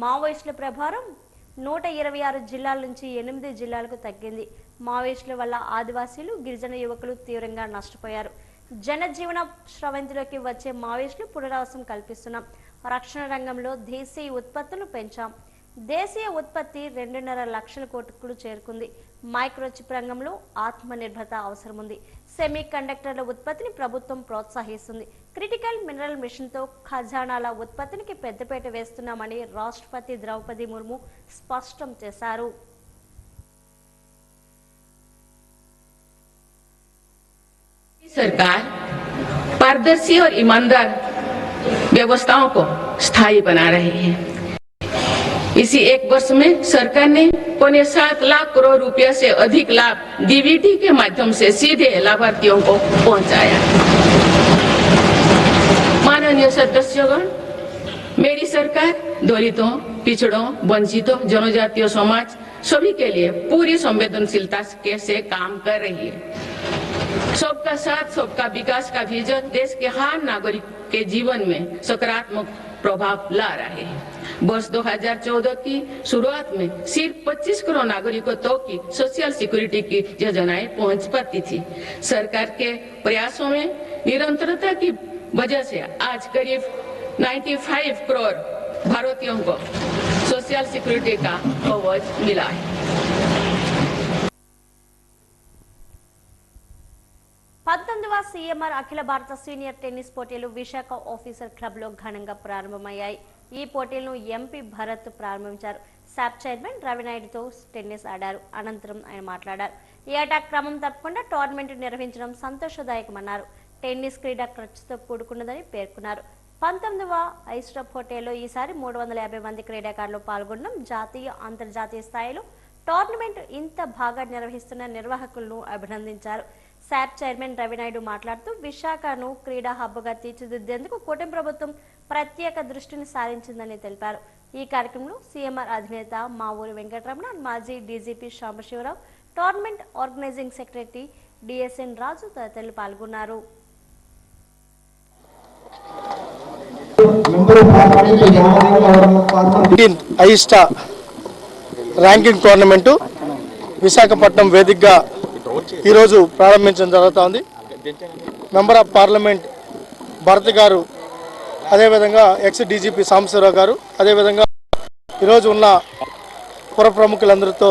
మావోయిస్టుల ప్రభావం 126 జిల్లాల నుంచి 8 జిల్లాలకు తగ్గింది. మావోయిస్టుల వల్ల ఆదివాసీలు, గిరిజన యువకులు తీవ్రంగా నష్టపోయారు. జనజీవన స్రవంతిలోకి వచ్చే మావోయిస్టులు పునరావాసం కల్పిస్తున్నాం. రక్షణ రంగంలో దేశీయ ఉత్పత్తులు పెంచాం. దేశీయ ఉత్పత్తి 2.5 లక్షల కోట్లకు చేరుకుంది. మైక్రోచిప్ రంగంలో ఆత్మనిర్భరత అవసరం ఉంది. సెమీ కండక్టర్ల ఉత్పత్తిని ప్రభుత్వం ప్రోత్సహిస్తుంది. క్రిటికల్ మినరల్ మిషన్తో ఖజానాల ఉత్పత్తికి పెద్దపీట వేస్తున్నామని రాష్ట్రపతి ద్రౌపది ముర్ము స్పష్టం చేశారు. सरकार पारदर्शी और ईमानदार व्यवस्थाओं को स्थायी बना रही है। इसी एक वर्ष में सरकार ने 7 लाख करोड़ रुपया से अधिक लाभ डीबीटी के माध्यम से सीधे लाभार्थियों को पहुंचाया। माननीय सदस्यगण, मेरी सरकार दलितों, पिछड़ों, वंचितों, जनजातीय समाज सभी के लिए पूरी संवेदनशीलता से काम कर रही है। सबका साथ, सबका विकास का विजन देश के हर नागरिक के जीवन में सकारात्मक प्रभाव ला रहे हैं। वर्ष 2014 की शुरुआत में सिर्फ 25 करोड़ नागरिकों तक की सोशल सिक्योरिटी की योजनाएं पहुंच पाती थी। सरकार के प्रयासों में निरंतरता की वजह से आज करीब 95 करोड़ भारतीयों को सोशल सिक्योरिटी का कवच मिला है। 19వ సీఎంఆర్ అఖిల భారత సీనియర్ టెన్నిస్ పోటీలు విశాఖ ఆఫీసర్ క్లబ్ లో ఘనంగా ప్రారంభమయ్యాయి. ఈ పోటీలను ఎంపీ భరత్ ప్రారంభించారు. సాప్ చైర్మన్ రవినాయుడుతో టెన్నిస్ ఆడారు. అనంతరం ఆయన మాట్లాడారు. ఏటా క్రమం తప్పకుండా టోర్నమెంట్ నిర్వహించడం సంతోషదాయకమన్నారు. టెన్నిస్ క్రీడ ఖర్చుతో కూడుకున్నదని పేర్కొన్నారు. 19వ ఐస్టాప్ పోటీల్లో ఈసారి 350 మంది క్రీడాకారులు పాల్గొనడం జాతీయ, అంతర్జాతీయ స్థాయిలో టోర్నమెంట్ ఇంత బాగా నిర్వహిస్తున్న నిర్వాహకులను అభినందించారు. సాప్ చైర్మన్ రవినాయుడు మాట్లాడుతూ విశాఖను క్రీడా హబ్గా తీర్చిదిద్దేందుకు కూటమి ప్రభుత్వం ప్రత్యేక దృష్టిని సారించిందని తెలిపారు. ఈ కార్యక్రమంలో సీఎంఆర్ అధినేత మావూరి వెంకటరమణ, మాజీ DGP Sambasivarao, tournament organising secretary DSN Raju తదితరులు పాల్గొన్నారు. ఐస్టా ర్యాంకింగ్ టోర్నమెంటు విశాఖపట్నం వేదికగా ఈరోజు ప్రారంభించడం జరుగుతోంది. మెంబర్ ఆఫ్ పార్లమెంట్ భరత్ గారు, అదేవిధంగా ఎక్స్ డీజీపీ సాంబశివరావు గారు, అదేవిధంగా ఈరోజు ఉన్న పుర ప్రముఖులందరితో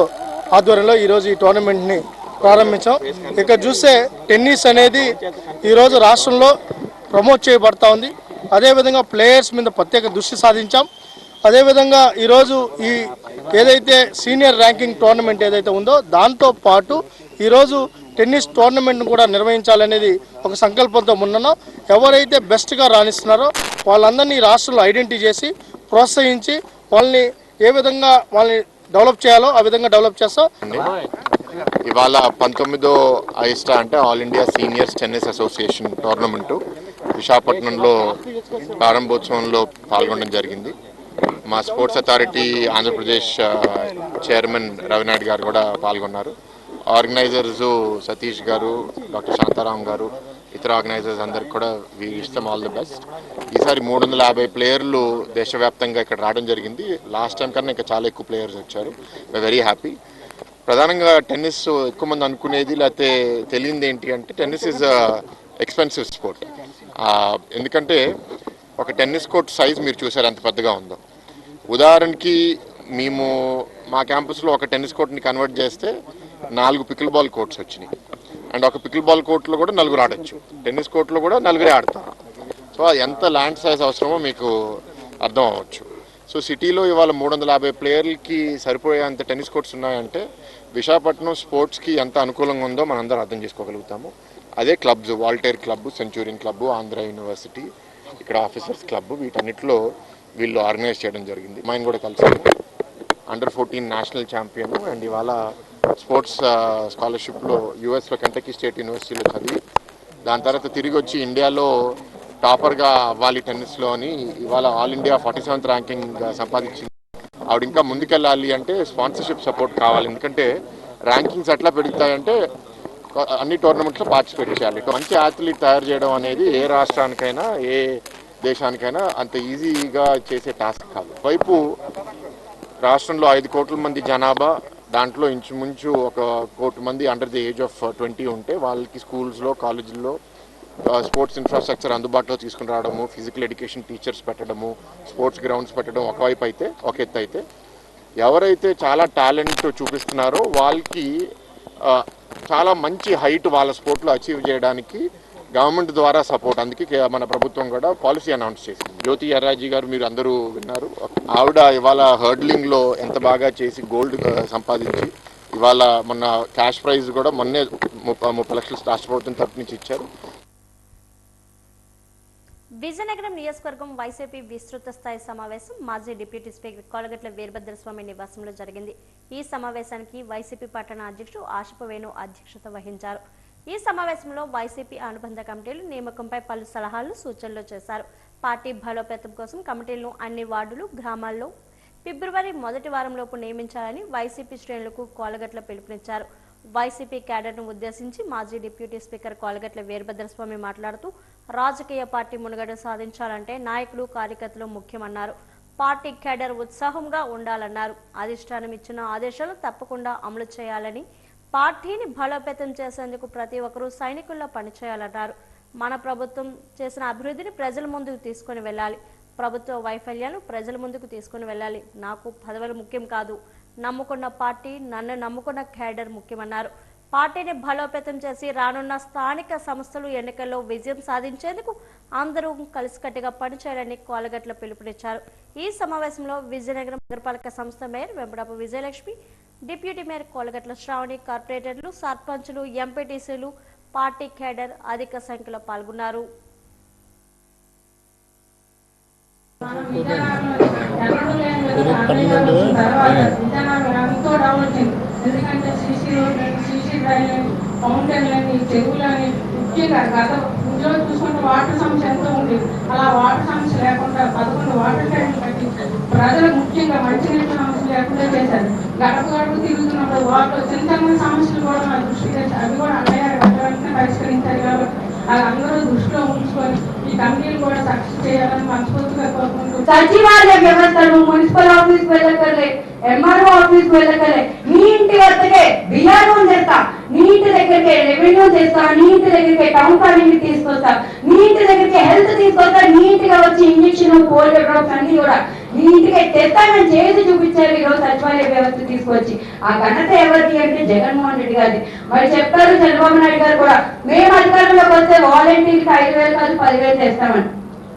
ఆధ్వర్యంలో ఈరోజు ఈ టోర్నమెంట్ని ప్రారంభించాం. ఇక్కడ చూస్తే టెన్నిస్ అనేది ఈరోజు రాష్ట్రంలో ప్రమోట్ చేయబడతా ఉంది. అదేవిధంగా ప్లేయర్స్ మీద ప్రత్యేక దృష్టి సాధించాం. అదేవిధంగా ఈరోజు ఈ ఏదైతే సీనియర్ ర్యాంకింగ్ టోర్నమెంట్ ఏదైతే ఉందో దాంతో పాటు ఈరోజు టెన్నిస్ టోర్నమెంట్ను కూడా నిర్వహించాలనేది ఒక సంకల్పంతో ఉన్నానో, ఎవరైతే బెస్ట్గా రాణిస్తున్నారో వాళ్ళందరినీ రాష్ట్రంలో ఐడెంటిఫై చేసి ప్రోత్సహించి వాళ్ళని ఏ విధంగా వాళ్ళని డెవలప్ చేయాలో ఆ విధంగా డెవలప్ చేస్తాం. ఇవాళ 19వ ఐస్టా అంటే all India seniors tennis association tournament విశాఖపట్నంలో ప్రారంభోత్సవంలో పాల్గొనడం జరిగింది. మా sports authority Andhra Pradesh chairman Ravi Naidu గారు కూడా పాల్గొన్నారు. ఆర్గనైజర్స్ సతీష్ గారు, డాక్టర్ శాంతారాం గారు, ఇతర ఆర్గనైజర్స్ అందరికి కూడా we wish them all the best. ఈసారి 350 ప్లేయర్లు దేశవ్యాప్తంగా ఇక్కడ రావడం జరిగింది. లాస్ట్ టైం కన్నా ఇంకా చాలా ఎక్కువ ప్లేయర్స్ వచ్చారు. We're very happy. ప్రధానంగా టెన్నిస్ ఎక్కువ మంది అనుకునేది లేకపోతే తెలియంది ఏంటి అంటే టెన్నిస్ ఈజ్ ఎక్స్పెన్సివ్ స్పోర్ట్. ఎందుకంటే ఒక టెన్నిస్ కోర్ట్ సైజ్ మీరు చూసారు ఎంత పెద్దగా ఉందో. ఉదాహరణకి మేము మా క్యాంపస్లో ఒక టెన్నిస్ కోర్ట్ని కన్వర్ట్ చేస్తే 4 పికిల్ బాల్ కోర్ట్స్ వచ్చినాయి. అండ్ ఒక పికిల్ బాల్ కోర్ట్లో కూడా 4 ఆడచ్చు, టెన్నిస్ కోర్ట్లో కూడా 4 ఆడతారు. సో ఎంత ల్యాండ్ సైజ్ అవసరమో మీకు అర్థం అవ్వచ్చు. సో సిటీలో ఇవాళ 350 ప్లేయర్లకి సరిపోయేంత టెన్నిస్ కోర్ట్స్ ఉన్నాయంటే విశాఖపట్నం స్పోర్ట్స్కి ఎంత అనుకూలంగా ఉందో మనందరం అర్థం చేసుకోగలుగుతాము. అదే clubs, Voltaire club, Centurion club, Andhra university, ఇక్కడ ఆఫీసర్స్ క్లబ్, వీటన్నిటిలో వీళ్ళు ఆర్గనైజ్ చేయడం జరిగింది. మైన్ కూడా కలిసాము. అండర్-14 నేషనల్ ఛాంపియన్ అండ్ ఇవాళ స్పోర్ట్స్ స్కాలర్షిప్లో యూఎస్లో కెంటకీ స్టేట్ యూనివర్సిటీలో చదివి దాని తర్వాత తిరిగి వచ్చి ఇండియాలో టాపర్గా అవ్వాలి టెన్నిస్లో అని ఇవాళ ఆల్ ఇండియా 47th ర్యాంకింగ్ సంపాదించింది. ఆవిడ ఇంకా ముందుకెళ్ళాలి అంటే స్పాన్సర్షిప్ సపోర్ట్ కావాలి. ఎందుకంటే ర్యాంకింగ్స్ ఎట్లా పెరుగుతాయంటే అన్ని టోర్నమెంట్స్లో పార్టిసిపేట్ చేయాలి. మంచి అథ్లీట్ తయారు చేయడం అనేది ఏ రాష్ట్రానికైనా ఏ దేశానికైనా అంత ఈజీగా చేసే టాస్క్ కాదు. వైపు రాష్ట్రంలో 5 కోట్ల మంది జనాభా, దాంట్లో ఇంచుమించు 1 కోటి మంది అండర్ ది ఏజ్ ఆఫ్ 20 ఉంటే వాళ్ళకి స్కూల్స్లో, కాలేజీల్లో స్పోర్ట్స్ ఇన్ఫ్రాస్ట్రక్చర్ అందుబాటులో తీసుకుని రావడము, ఫిజికల్ ఎడ్యుకేషన్ టీచర్స్ పెట్టడము, స్పోర్ట్స్ గ్రౌండ్స్ పెట్టడం ఒకవైపు అయితే, ఒక ఎత్తు అయితే, ఎవరైతే చాలా టాలెంట్ చూపిస్తున్నారో వాళ్ళకి చాలా మంచి హైట్ వాళ్ళ స్పోర్ట్లో అచీవ్ చేయడానికి గవర్నమెంట్ ద్వారా సపోర్ట్. అందుకే మన ప్రభుత్వం కూడా పాలసీ అనౌన్స్ చేసింది. జ్యోతి ఎర్రాజీ గారు మీరు అందరూ విన్నారు. ఆవిడ ఇవాళ హర్డ్లింగ్లో ఎంత బాగా చేసి గోల్డ్ సంపాదించి ఇవాళ మొన్న క్యాష్ ప్రైజ్ కూడా మొన్నే 30 లక్షలు రాష్ట్ర ప్రభుత్వం తరపు నుంచి ఇచ్చారు. విజయనగరం నియోజకవర్గం వైసీపీ విస్తృత స్థాయి సమావేశం మాజీ డిప్యూటీ స్పీకర్ కోలగట్ల వీరభద్రస్వామి నివాసంలో జరిగింది. ఈ సమావేశానికి వైసీపీ పట్టణ అధ్యక్షుడు ఆశపు వేణు అధ్యక్షత వహించారు. ఈ సమావేశంలో వైసీపీ అనుబంధ కమిటీలు నియామకంపై పలు సలహాలు, సూచనలు చేశారు. పార్టీ బలోపేతం కోసం కమిటీలను అన్ని వార్డులు, గ్రామాల్లో ఫిబ్రవరి మొదటి వారంలోపు నియమించాలని వైసీపీ శ్రేణులకు కోలగట్ల పిలుపునిచ్చారు. వైసీపీ క్యాడర్ను ఉద్దేశించి మాజీ డిప్యూటీ స్పీకర్ కోలగట్ల వీరభద్రస్వామి మాట్లాడుతూ రాజకీయ పార్టీ మునుగడ సాధించాలంటే నాయకులు, కార్యకర్తలు ముఖ్యమన్నారు. పార్టీ క్యాడర్ ఉత్సాహంగా ఉండాలన్నారు. అధిష్టానం ఇచ్చిన ఆదేశాలు తప్పకుండా అమలు చేయాలని, పార్టీని బలోపేతం చేసేందుకు ప్రతి ఒక్కరూ సైనికుల్లో పనిచేయాలన్నారు. మన ప్రభుత్వం చేసిన అభివృద్ధిని ప్రజల ముందుకు తీసుకుని వెళ్ళాలి. ప్రభుత్వ వైఫల్యాలను ప్రజల ముందుకు తీసుకుని వెళ్ళాలి. నాకు పదవులు ముఖ్యం కాదు, నమ్ముకున్న పార్టీ, నన్ను నమ్ముకున్న క్యాడర్ ముఖ్యమన్నారు. పార్టీని బలోపేతం చేసి రానున్న స్థానిక సంస్థలు ఎన్నికల్లో విజయం సాధించేందుకు అందరూ కలిసికట్టుగా పనిచేయాలని కోలగట్ల పిలుపునిచ్చారు. ఈ సమావేశంలో విజయనగరం నగరపాలక సంస్థ mayor Vempadapu Vijayalakshmi, deputy mayor Kolagatla Sravani, కార్పొరేటర్లు, సర్పంచులు, ఎంపీటీసీలు, పార్టీ క్యాడర్ అధిక సంఖ్యలో పాల్గొన్నారు. ఎందుకంటే సీసీ డ్రైన్లని, ఫౌంటైన్లని, చెరువులని ముఖ్యంగా గత ఇంట్లో చూసుకుంటే వాటర్ సమస్య ఎంతో ఉండేది. అలా వాటర్ సమస్య లేకుండా 11 వాటర్ ట్యాంకులు కట్టించారు. ప్రజలకు ముఖ్యంగా మంచినీటి సమస్య లేకుండా చేశారు. గడప గడప తిరుగుతున్నప్పుడు వాటిలో చిన్న చిన్న సమస్యలు కూడా నా దృష్టికి వచ్చి అవి కూడా అన్నయ్య వెంటనే పరిష్కరించారు. కాబట్టి అది అందరూ దృష్టిలో ఉంచుకొని ఈ కమిటీలు కూడా సక్సెస్ చేయాలని మనస్ఫూర్తిగా కోరుకుంటూ, సచివాలయ వ్యవస్థను మున్సిపల్ ఆఫీస్ వెళ్ళకలే, ఎంఆర్ఓ ఆఫీస్ వెళ్ళకలే, నీ ఇంటి వద్దకే బిఆర్ఓ చేస్తా, నీ ఇంటి దగ్గరికి రెవెన్యూ చేస్తా, నీ ఇంటి దగ్గరికి టౌన్ ప్లానింగ్ తీసుకొస్తా, నీ ఇంటి దగ్గరికి హెల్త్ తీసుకొస్తా, నీ ఇంటికి వచ్చి ఇంజక్షన్, పోలియో డ్రాప్స్ అన్ని కూడా నీ ఇంటికి తెస్తానని చేసి చూపించారు. ఈరోజు సచివాలయ వ్యవస్థ తీసుకొచ్చి ఆ ఘనత ఎవరిది అంటే జగన్మోహన్ రెడ్డి గారిది. మరి చెప్పారు చంద్రబాబు నాయుడు గారు కూడా, మేము అధికారంలోకి వస్తే వాలంటీర్కి 5,000 కాదు 10,000 చేస్తామని.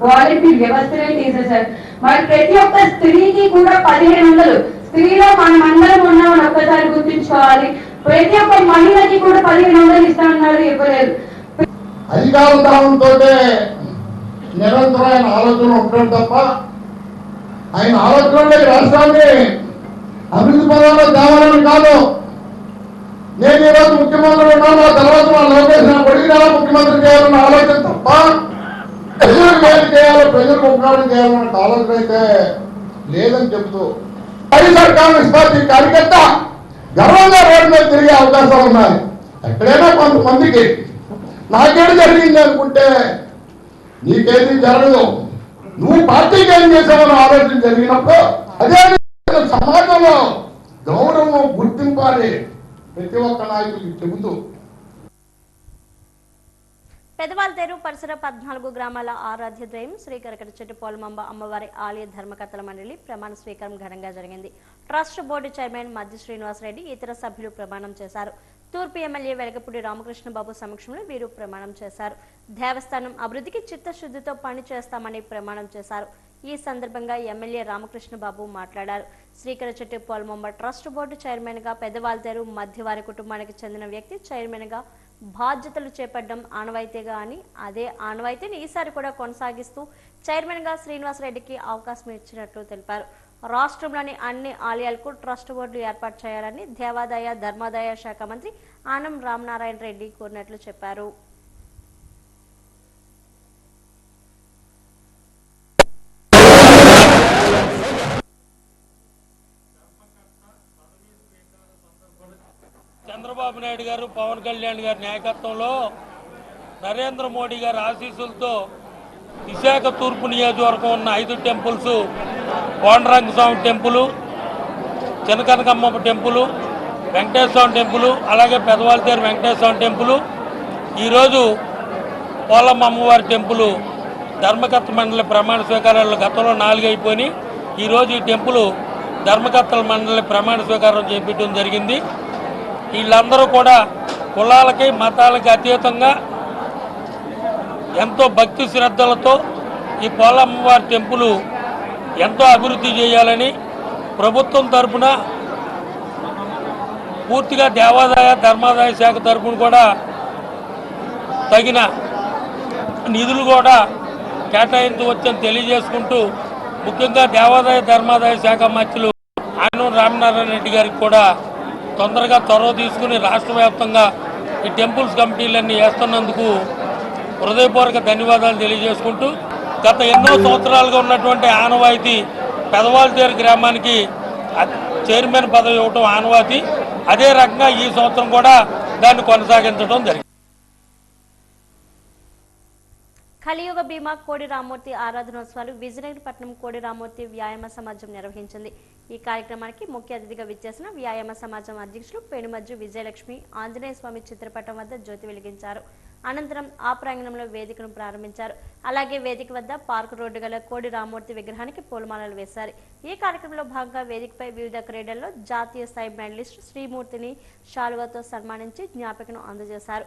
వాలంటీర్ వ్యవస్థనే తీసేశారు. మరి ప్రతి ఒక్క స్త్రీకి కూడా 1,500, స్త్రీలో మనం అందరం ఉన్నామని ఒక్కసారి గుర్తుంచుకోవాలి. ప్రతి ఒక్క మహిళకి కూడా 1,500 ఇస్తామన్నారు, ఇవ్వలేదు. అధికారంతో నిరంతరం ఆయన ఆలోచన ఉంటాడు తప్ప ఆయన ఆలోచనలో రాష్ట్రాన్ని అభివృద్ధి పదంలో తేవాలని కాదు. నేను ఈరోజు ముఖ్యమంత్రి ఉన్నాను, ఆ తర్వాత మా లోకేష్ కొడిగినా ముఖ్యమంత్రి చేయాలన్న ఆలోచన తప్ప ప్రజలకు ఏం చేయాలో, ప్రజలకు ఉపకారం చేయాలన్న ఆలోచన అయితే లేదని చెబుతూ సర్కారు పార్టీ కార్యకర్త గర్వంగా రోడ్డు మీద తిరిగే అవకాశాలు ఉన్నాయి. ఎక్కడైనా కొంతమందికి నాకేడు జరిగింది అనుకుంటే నీకేది జరగదు, నువ్వు పార్టీకి ఏం చేసావని ఆలోచన జరిగినప్పుడు అదే సమాజంలో గౌరవం, గుర్తింపాలి ప్రతి ఒక్క నాయకుడికి చెబుతూ. పెదవాల్తేరు పరిసర 14 గ్రామాల ఆరాధ్య దైవం శ్రీ కరకట చెట్టు పోలమాంబ అమ్మవారి ఆలయ ధర్మకర్తల మండలి ప్రమాణ స్వీకారం ఘనంగా జరిగింది. ట్రస్ట్ బోర్డు చైర్మన్ మధ్య శ్రీనివాసరెడ్డి, ఇతర సభ్యులు ప్రమాణం చేశారు. తూర్పు ఎమ్మెల్యే వెలగపూడి రామకృష్ణబాబు సమక్షంలో వీరు ప్రమాణం చేశారు. దేవస్థానం అభివృద్ధికి చిత్తశుద్ధితో పని చేస్తామని ప్రమాణం చేశారు. ఈ సందర్భంగా ఎమ్మెల్యే రామకృష్ణబాబు మాట్లాడారు. శ్రీకర చెట్టు పోలమాంబ ట్రస్ట్ బోర్డు చైర్మన్ గా పెదవాల్తేరు మధ్యవారి కుటుంబానికి చెందిన వ్యక్తి చైర్మన్ గా బాధ్యతలు చేపట్టడం ఆనవాయితీగా అని, అదే ఆనవాయితీని ఈసారి కూడా కొనసాగిస్తూ చైర్మన్ గా శ్రీనివాసరెడ్డికి అవకాశం ఇచ్చినట్లు తెలిపారు. రాష్ట్రంలోని అన్ని ఆలయాలకు ట్రస్ట్ బోర్డులు ఏర్పాటు చేయాలని దేవాదాయ ధర్మాదాయ శాఖ మంత్రి ఆనం రామనారాయణ రెడ్డి కోరినట్లు చెప్పారు. చంద్రబాబు నాయుడు గారు, పవన్ కళ్యాణ్ గారి నాయకత్వంలో, నరేంద్ర మోడీ గారి ఆశీస్సులతో విశాఖ తూర్పు నియోజకవర్గం ఉన్న 5 టెంపుల్స్, కోండరంగ స్వామి టెంపుల్, చినకనకమ్మ టెంపుల్, వెంకటేశ్వర స్వామి టెంపుల్, అలాగే పెదవాళ్ళతేరు వెంకటేశ్వర స్వామి టెంపుల్, ఈరోజు పోలమ్మ అమ్మవారి టెంపుల్ ధర్మకర్త మండలి ప్రమాణ స్వీకారాలు గతంలో 4 అయిపోయి ఈరోజు ఈ టెంపుల్ ధర్మకర్తల మండలి ప్రమాణ స్వీకారం చేపట్టడం జరిగింది. వీళ్ళందరూ కూడా కులాలకి మతాలకి అతీతంగా ఎంతో భక్తి శ్రద్ధలతో ఈ పోలమ్మవారి టెంపుల్ ఎంతో అభివృద్ధి చేయాలని ప్రభుత్వం తరఫున పూర్తిగా దేవాదాయ ధర్మాదాయ శాఖ తరఫున కూడా తగిన నిధులు కూడా కేటాయించవచ్చని తెలియజేసుకుంటూ, ముఖ్యంగా దేవాదాయ ధర్మాదాయ శాఖ మంత్రులు ఆనం రామనారాయణ రెడ్డి గారికి కూడా తొందరగా చొరవ తీసుకుని రాష్ట్ర వ్యాప్తంగా ఈ టెంపుల్స్ కమిటీలన్నీ వేస్తున్నందుకు హృదయపూర్వక ధన్యవాదాలు తెలియజేసుకుంటూ, గత ఎన్నో సంవత్సరాలుగా ఉన్నటువంటి ఆనవాయితీ పెదవాళ్ళతేరు గ్రామానికి చైర్మన్ పదవి ఇవ్వటం ఆనవాయితీ. అదే రకంగా ఈ సంవత్సరం కూడా దాన్ని కొనసాగించడం జరిగింది. కలియుగ భీమా కోడి రామూర్తి ఆరాధనోత్సవాలు విజయనగరపట్నం కోడి రామూర్తి వ్యాయామ సమాజం నిర్వహించింది. ఈ కార్యక్రమానికి ముఖ్య అతిథిగా విచ్చేసిన వ్యాయామ సమాజం అధ్యక్షులు పెనుమజ్జు విజయలక్ష్మి ఆంజనేయ స్వామి చిత్రపటం వద్ద జ్యోతి వెలిగించారు. అనంతరం ఆ ప్రాంగణంలో వేదికను ప్రారంభించారు. అలాగే వేదిక వద్ద పార్కు రోడ్డు గల కోడి రామూర్తి విగ్రహానికి పూలమాలలు వేశారు. ఈ కార్యక్రమంలో భాగంగా వేదికపై వివిధ క్రీడల్లో జాతీయ స్థాయి మెడలిస్ట్ శ్రీమూర్తిని శాలువాతో సన్మానించి జ్ఞాపికను అందజేశారు.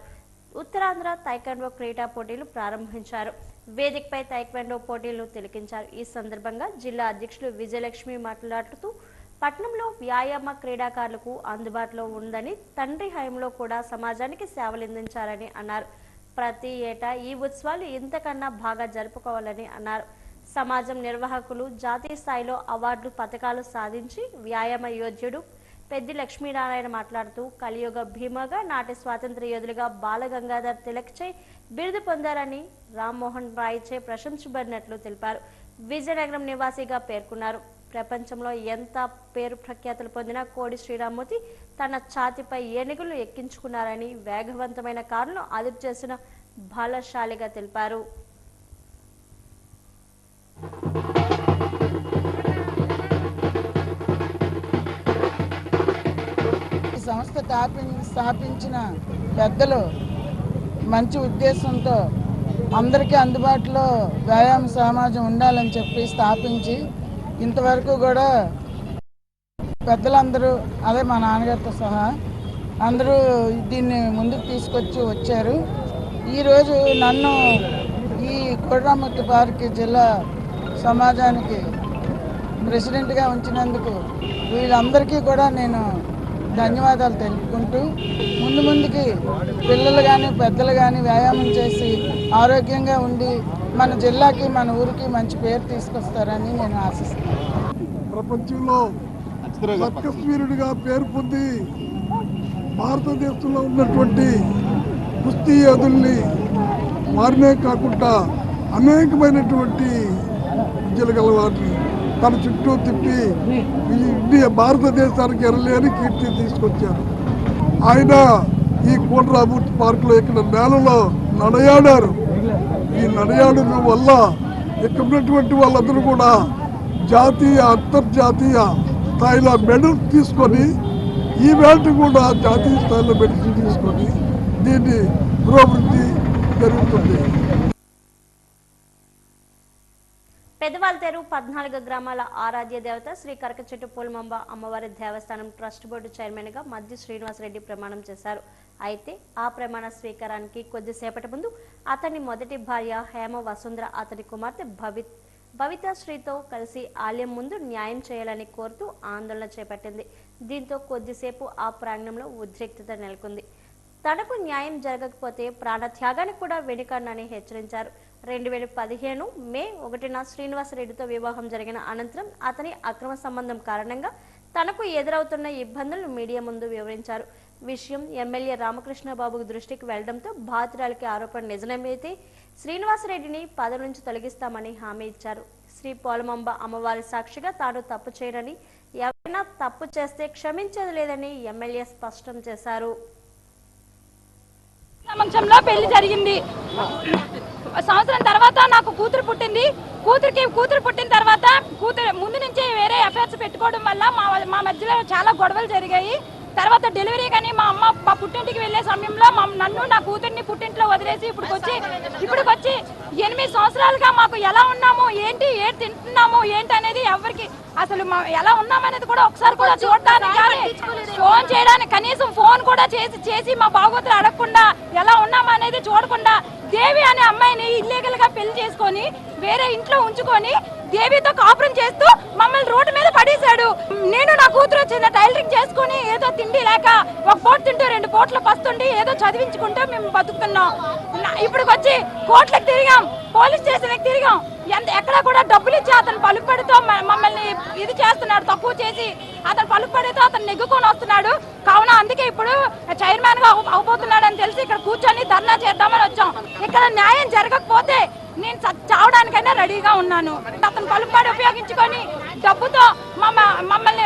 ఉత్తరాంధ్ర తైక్వాండో క్రీడా పోటీలు ప్రారంభించారు. వేదికపై తైక్వాండో పోటీలను తిలకించారు. ఈ సందర్భంగా జిల్లా అధ్యక్షులు విజయలక్ష్మి మాట్లాడుతూ పట్నంలో వ్యాయామ క్రీడాకారులకు అందుబాటులో ఉందని, తండ్రి హయాంలో కూడా సమాజానికి సేవలందించారని అన్నారు. ప్రతి ఏటా ఈ ఉత్సవాలు ఇంతకన్నా బాగా జరుపుకోవాలని అన్నారు. సమాజం నిర్వాహకులు జాతీయ స్థాయిలో అవార్డులు పథకాలు సాధించి వ్యాయామ యోధ్యుడు పెద్ది లక్ష్మీనారాయణ మాట్లాడుతూ కలియుగ భీమగా నాటి స్వాతంత్ర యోధులుగా బాలగంగాధర్ తిలక్చే బిరుదు పొందారని, రామ్మోహన్ రాయ్చే ప్రశంసించబడినట్లు తెలిపారు. విజయనగరం నివాసిగా పేర్కొన్నారు. ప్రపంచంలో ఎంత పేరు ప్రఖ్యాతులు పొందిన కోడి శ్రీరామూర్తి తన ఛాతిపై ఏనుగులు ఎక్కించుకున్నారని, వేగవంతమైన కారును అదుపు చేసిన బలశాలిగా తెలిపారు. సంస్థ స్థాపించిన పెద్దలు మంచి ఉద్దేశంతో అందరికీ అందుబాటులో వ్యాయామ సమాజం ఉండాలని చెప్పి స్థాపించి ఇంతవరకు కూడా పెద్దలందరూ, అదే మా నాన్నగారితో సహా అందరూ దీన్ని ముందుకు తీసుకొచ్చి వచ్చారు. ఈరోజు నన్ను ఈ కోడిరామూర్తి పార్క్ జిల్లా సమాజానికి ప్రెసిడెంట్గా ఉంచినందుకు వీళ్ళందరికీ కూడా నేను ధన్యవాదాలు తెలుపుకుంటూ, ముందుకి పిల్లలు కానీ పెద్దలు కానీ వ్యాయామం చేసి ఆరోగ్యంగా ఉండి మన జిల్లాకి మన ఊరికి మంచి పేరు తీసుకొస్తారని నేను ఆశిస్తున్నాను. ప్రపంచంలో సర్కస్ వీరుడిగా పేరు పొంది భారతదేశంలో ఉన్నటువంటి కుస్తీ యోధుల్ని వారినే కాకుండా అనేకమైనటువంటి విద్యలు గల వారిని తన చుట్టూ తిప్పి ఇండియా భారతదేశానికి ఎరలేని కీర్తి తీసుకొచ్చారు. ఆయన ఈ కోడి రామూర్తి పార్కులో ఇక్కడ నేలలో నడయాడారు. ఈ నడయాడడం వల్ల ఇక్కడ ఉన్నటువంటి వాళ్ళందరూ కూడా జాతీయ అంతర్జాతీయ స్థాయిలో మెడల్స్ తీసుకొని, ఈ వేట కూడా జాతీయ స్థాయిలో మెడల్స్ తీసుకొని దీన్ని పురోభివృద్ధి జరుగుతుంది. పెదవాళ్ళతేరు 14 గ్రామాల ఆరాధ్య దేవత శ్రీ కరకచెట్టు పోలమాంబ అమ్మవారి దేవస్థానం ట్రస్ట్ బోర్డు చైర్మన్ గా మద్ది శ్రీనివాసరెడ్డి ప్రమాణం చేశారు. అయితే ఆ ప్రమాణ స్వీకారానికి కొద్దిసేపటి ముందు అతని మొదటి భార్య హేమ వసుంధర అతని కుమార్తె భవిత శ్రీతో కలిసి ఆలయం ముందు న్యాయం చేయాలని కోరుతూ ఆందోళన చేపట్టింది. దీంతో కొద్దిసేపు ఆ ప్రాంగణంలో ఉద్రిక్తత నెలకొంది. తనకు న్యాయం జరగకపోతే ప్రాణత్యాగానికి కూడా వెనుకన్నని హెచ్చరించారు. 2015 మే 1న శ్రీనివాసరెడ్డితో వివాహం జరిగిన అనంతరం అతని అక్రమ సంబంధం కారణంగా తనకు ఎదురవుతున్న ఇబ్బందులను మీడియా ముందు వివరించారు. విషయం ఎమ్మెల్యే రామకృష్ణబాబు దృష్టికి వెళ్లడంతో బాధితురాలికి ఆరోపణ నిజమైతే శ్రీనివాసరెడ్డిని పదవి నుంచి తొలగిస్తామని హామీ ఇచ్చారు. శ్రీ పోలమాంబ అమ్మవారి సాక్షిగా తాను తప్పు చేయనని, ఎవరైనా తప్పు చేస్తే క్షమించేది లేదని ఎమ్మెల్యే స్పష్టం చేశారు. సమక్షంలో పెళ్లి జరిగింది. సంవత్సరం తర్వాత నాకు కూతురు పుట్టింది. కూతురు పుట్టిన తర్వాత కూతురు ముందు నుంచి వేరే అఫైర్స్ పెట్టుకోవడం వల్ల మా మధ్యలో చాలా గొడవలు జరిగాయి. తర్వాత డెలివరీ కానీ మా అమ్మ మా పుట్టింటికి వెళ్ళే సమయంలో నన్ను నా కూతుర్ని పుట్టింట్లో వదిలేసి ఇప్పుడుకొచ్చి 8 సంవత్సరాలుగా మాకు ఎలా ఉన్నాము ఏంటి తింటున్నాము ఏంటి అనేది ఎవరికి అసలు ఎలా ఉన్నామనేది కూడా ఒకసారి కూడా చూడడానికి కానీ ఫోన్ చేయడానికి కనీసం ఫోన్ కూడా చేసి మా బాగోతులు అడగకుండా ఎలా ఉన్నామనేది చూడకుండా దేవి అనే అమ్మాయిని ఇల్లీగల్ గా పెళ్లి చేసుకొని వేరే ఇంట్లో ఉంచుకొని దేవితో కాపురం చేస్తూ మమ్మల్ని రోడ్డు మీద పడేశాడు. నేను నా కూతురు చిన్న టైలరింగ్ చేసుకుని ఏదో తిండి లేక ఒక పూట తింటూ 2 పూటలు పస్తుండి ఏదో చదివించుకుంటూ మేము బతుకుతున్నాం. ఇప్పుడు వచ్చి కోర్టులకు తిరిగాం, పోలీస్ స్టేషన్కి తిరిగాం. ఎక్కడా కూడా డబ్బులు ఇచ్చి అతను పలుకుబడితో మమ్మల్ని ఇది చేస్తున్నాడు, తక్కువ చేసి అతను పలుకుబడితో అతను నెగ్గుకొని వస్తున్నాడు. కావున అందుకే ఇప్పుడు చైర్మన్ గా అవబోతున్నాడు అని తెలిసి ఇక్కడ కూర్చొని ధర్నా చేద్దామని వచ్చాం. ఇక్కడ న్యాయం జరగకపోతే నేను చావడానికైనా రెడీగా ఉన్నాను. అతను పలుకుబడి ఉపయోగించుకొని డబ్బుతో మమ్మల్ని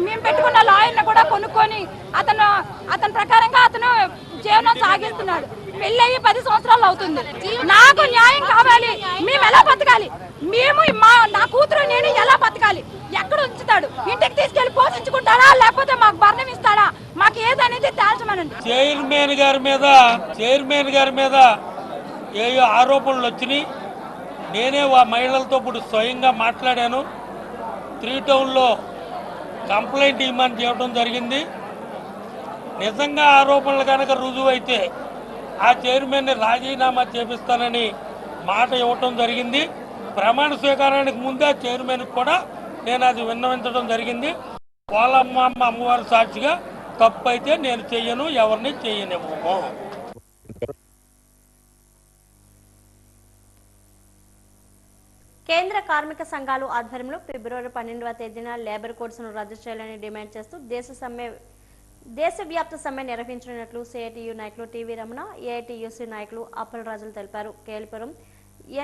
మేము పెట్టుకున్న లాయర్ని కూడా కొనుక్కొని అతని ప్రకారంగా అతను జీవనం సాగిస్తున్నాడు. పెళ్ళయి 10 సంవత్సరాలు అవుతుంది. నాకు న్యాయం కావాలి. మేము ఎలా బతకాలి? నా కూతురు నేను ఎలా బతకాలి? ఎక్కడ ఉంచుతాడు? ఇంటికి తీసుకెళ్లి పోషించుకుంటాడా లేకపోతే మాకు భరణం ఇస్తాడా? మాకు ఏదనేది తేల్చమనండి. చైర్మన్ గారి మీద ఏ ఆరోపణలు వచ్చినాయి. నేనే మహిళలతో ఇప్పుడు స్వయంగా మాట్లాడాను. 3 టౌన్లో కంప్లైంట్ ఇవ్వమని చెప్పడం జరిగింది. నిజంగా ఆరోపణలు కనుక రుజువు అయితే ఆ చైర్మన్ని రాజీనామా చేపిస్తానని మాట ఇవ్వటం జరిగింది. ప్రమాణ స్వీకారానికి ముందే చైర్మన్ కూడా నేను అది విన్నవించడం జరిగింది. పోలమ్మ అమ్మవారి సాక్షిగా తప్పు అయితే నేను చెయ్యను, ఎవరిని చెయ్యనివ్వము. కేంద్ర కార్మిక సంఘాలు ఆధ్వర్యంలో ఫిబ్రవరి 12వ తేదీన లేబర్ కోడ్స్ను రద్దు చేయాలని డిమాండ్ చేస్తూ దేశవ్యాప్త సమ్మె నిర్వహించనున్నట్లు సిఐటియు నాయకులు టీవీ రమణ, ఏఐటియుసి నాయకులు అప్పలరాజులు తెలిపారు. కేల్పురం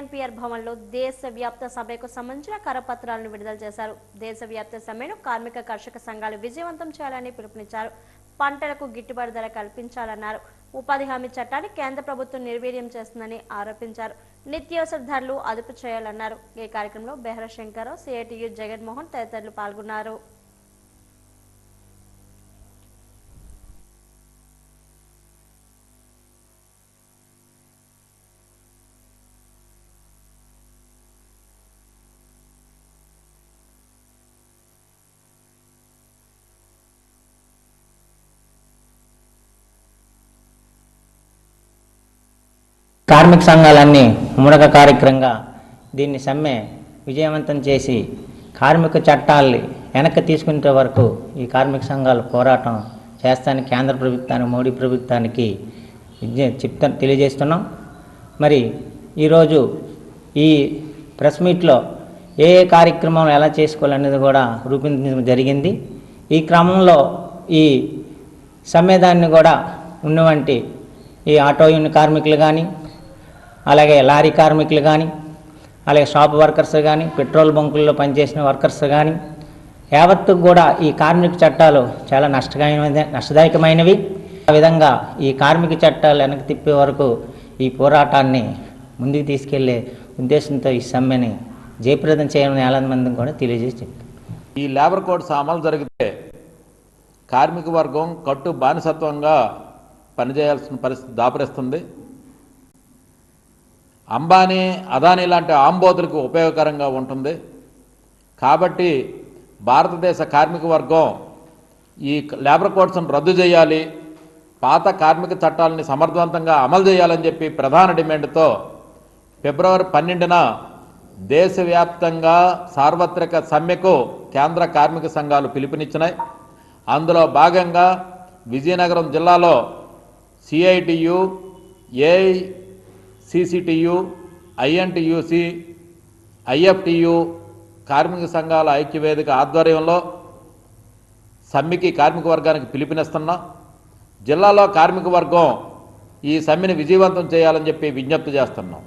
ఎన్పిఆర్ భవన్లో దేశవ్యాప్త సమ్మెకు సంబంధించిన కరపత్రాలను విడుదల చేశారు. దేశవ్యాప్త సమ్మెను కార్మిక కర్షక సంఘాలు విజయవంతం చేయాలని పిలుపునిచ్చారు. పంటలకు గిట్టుబాటు ధర కల్పించాలన్నారు. ఉపాధి హామీ చట్టాన్ని కేంద్ర ప్రభుత్వం నిర్వీర్యం చేస్తుందని ఆరోపించారు. నిత్యావసర ధరలు అదుపు చేయాలన్నారు. ఈ కార్యక్రమంలో బెహ్రా శంకరరావు, సిఐటియు జగన్మోహన్ తదితరులు పాల్గొన్నారు. కార్మిక సంఘాలన్నీ ఉమ్మడిక కార్యక్రమంగా దీన్ని సమ్మె విజయవంతం చేసి కార్మిక చట్టాల్ని వెనక్కి తీసుకునే వరకు ఈ కార్మిక సంఘాలు పోరాటం చేస్తానికి కేంద్ర ప్రభుత్వానికి, మోడీ ప్రభుత్వానికి తెలియజేస్తున్నాం. మరి ఈరోజు ఈ ప్రెస్ మీట్లో ఏ కార్యక్రమం ఎలా చేసుకోవాలనేది కూడా రూపొందించడం జరిగింది. ఈ క్రమంలో ఈ సమ్మెదాన్ని కూడా ఉన్నవంటి ఈ ఆటో యూనియన్ కార్మికులు కానీ, అలాగే లారీ కార్మికులు కానీ, అలాగే షాప్ వర్కర్స్ కానీ, పెట్రోల్ బంకుల్లో పనిచేసిన వర్కర్స్ కానీ యావత్తుకు కూడా ఈ కార్మిక చట్టాలు చాలా నష్టదాయకమైనవి. ఆ విధంగా ఈ కార్మిక చట్టాలు వెనక్కి తిప్పే వరకు ఈ పోరాటాన్ని ముందుకు తీసుకెళ్లే ఉద్దేశంతో ఈ సమ్మెని జయప్రదం చేయమని వేలాది మందిని కూడా తెలియజేసి చెప్తారు. ఈ లేబర్ కోడ్స్ అమలు జరిగితే కార్మిక వర్గం కట్టు బానిసత్వంగా పనిచేయాల్సిన పరిస్థితి దాపరిస్తుంది. అంబానీ, అదానీ లాంటి ఆంబోతులకు ఉపయోగకరంగా ఉంటుంది. కాబట్టి భారతదేశ కార్మిక వర్గం ఈ లేబర్ కోడ్స్ను రద్దు చేయాలి, పాత కార్మిక చట్టాలని సమర్థవంతంగా అమలు చేయాలని చెప్పి ప్రధాన డిమాండ్తో ఫిబ్రవరి 12న దేశవ్యాప్తంగా సార్వత్రిక సమ్మెకు కేంద్ర కార్మిక సంఘాలు పిలుపునిచ్చినాయి. అందులో భాగంగా విజయనగరం జిల్లాలో సిఐటియు, ఏఐసిసిటియు, ఐఎన్టీయూసి, ఐఎఫ్టియు కార్మిక సంఘాల ఐక్యవేదిక ఆధ్వర్యంలో సమ్మెకి కార్మిక వర్గానికి పిలుపునిస్తున్నాం. జిల్లాలో కార్మిక వర్గం ఈ సమ్మెని విజయవంతం చేయాలని చెప్పి విజ్ఞప్తి చేస్తున్నాం.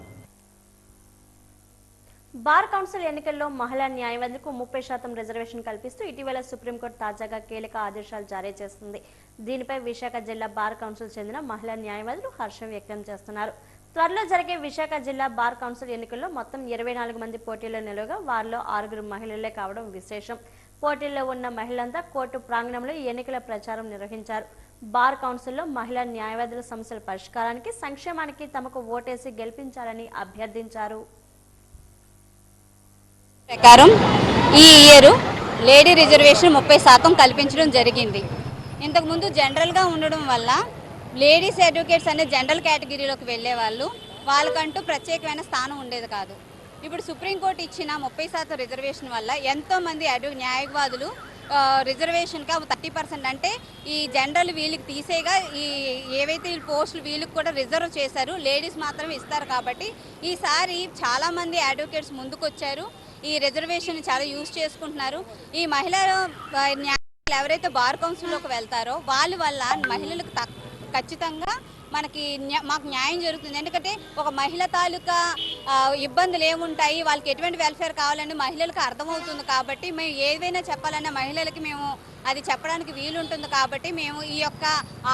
బార్ కౌన్సిల్ ఎన్నికల్లో మహిళా న్యాయవాదులకు 30% రిజర్వేషన్ కల్పిస్తూ ఇటీవల సుప్రీంకోర్టు తాజాగా కీలక ఆదేశాలు జారీ చేస్తుంది. దీనిపై విశాఖ జిల్లా బార్ కౌన్సిల్ చెందిన మహిళా న్యాయవాదులు హర్షం వ్యక్తం చేస్తున్నారు. త్వరలో జరిగే విశాఖ జిల్లా బార్ కౌన్సిల్ ఎన్నికల్లో మొత్తం 24 మంది పోటీలో నిలవగా వారిలో 6 మహిళలే కావడం విశేషం. పోటీల్లో ఉన్న మహిళలంతా కోర్టు ప్రాంగణంలో ఎన్నికల ప్రచారం నిర్వహించారు. బార్ కౌన్సిల్లో మహిళా న్యాయవాదుల సమస్యల పరిష్కారానికి, సంక్షేమానికి తమకు ఓటేసి గెలిపించాలని అభ్యర్థించారు. ప్రకారం ఈ ఇయర్ లేడీ రిజర్వేషన్ 30% కల్పించడం జరిగింది. ఇంతకుముందు జనరల్గా ఉండడం వల్ల లేడీస్ అడ్వకేట్స్ అనే జనరల్ కేటగిరీలోకి వెళ్ళే వాళ్ళకంటూ ప్రత్యేకమైన స్థానం ఉండేది కాదు. ఇప్పుడు సుప్రీంకోర్టు ఇచ్చిన 30% రిజర్వేషన్ వల్ల ఎంతోమంది న్యాయవాదులు రిజర్వేషన్గా 30% అంటే ఈ జనరల్ వీళ్ళకి తీసేగా ఈ ఏవైతే పోస్టులు వీళ్ళకి కూడా రిజర్వ్ చేశారు, లేడీస్ మాత్రమే ఇస్తారు. కాబట్టి ఈసారి చాలామంది అడ్వకేట్స్ ముందుకొచ్చారు, ఈ రిజర్వేషన్ చాలా యూజ్ చేసుకుంటున్నారు. ఈ మహిళా న్యాయవాదులు ఎవరైతే బార్ కౌన్సిల్లోకి వెళ్తారో వాళ్ళ వల్ల మహిళలకు ఖచ్చితంగా మాకు న్యాయం జరుగుతుంది. ఎందుకంటే ఒక మహిళ తాలూకా ఇబ్బందులు ఏముంటాయి, వాళ్ళకి ఎటువంటి వెల్ఫేర్ కావాలని మహిళలకు అర్థమవుతుంది. కాబట్టి మేము ఏదైనా చెప్పాలన్నా మహిళలకి మేము అది చెప్పడానికి వీలుంటుంది. కాబట్టి మేము ఈ యొక్క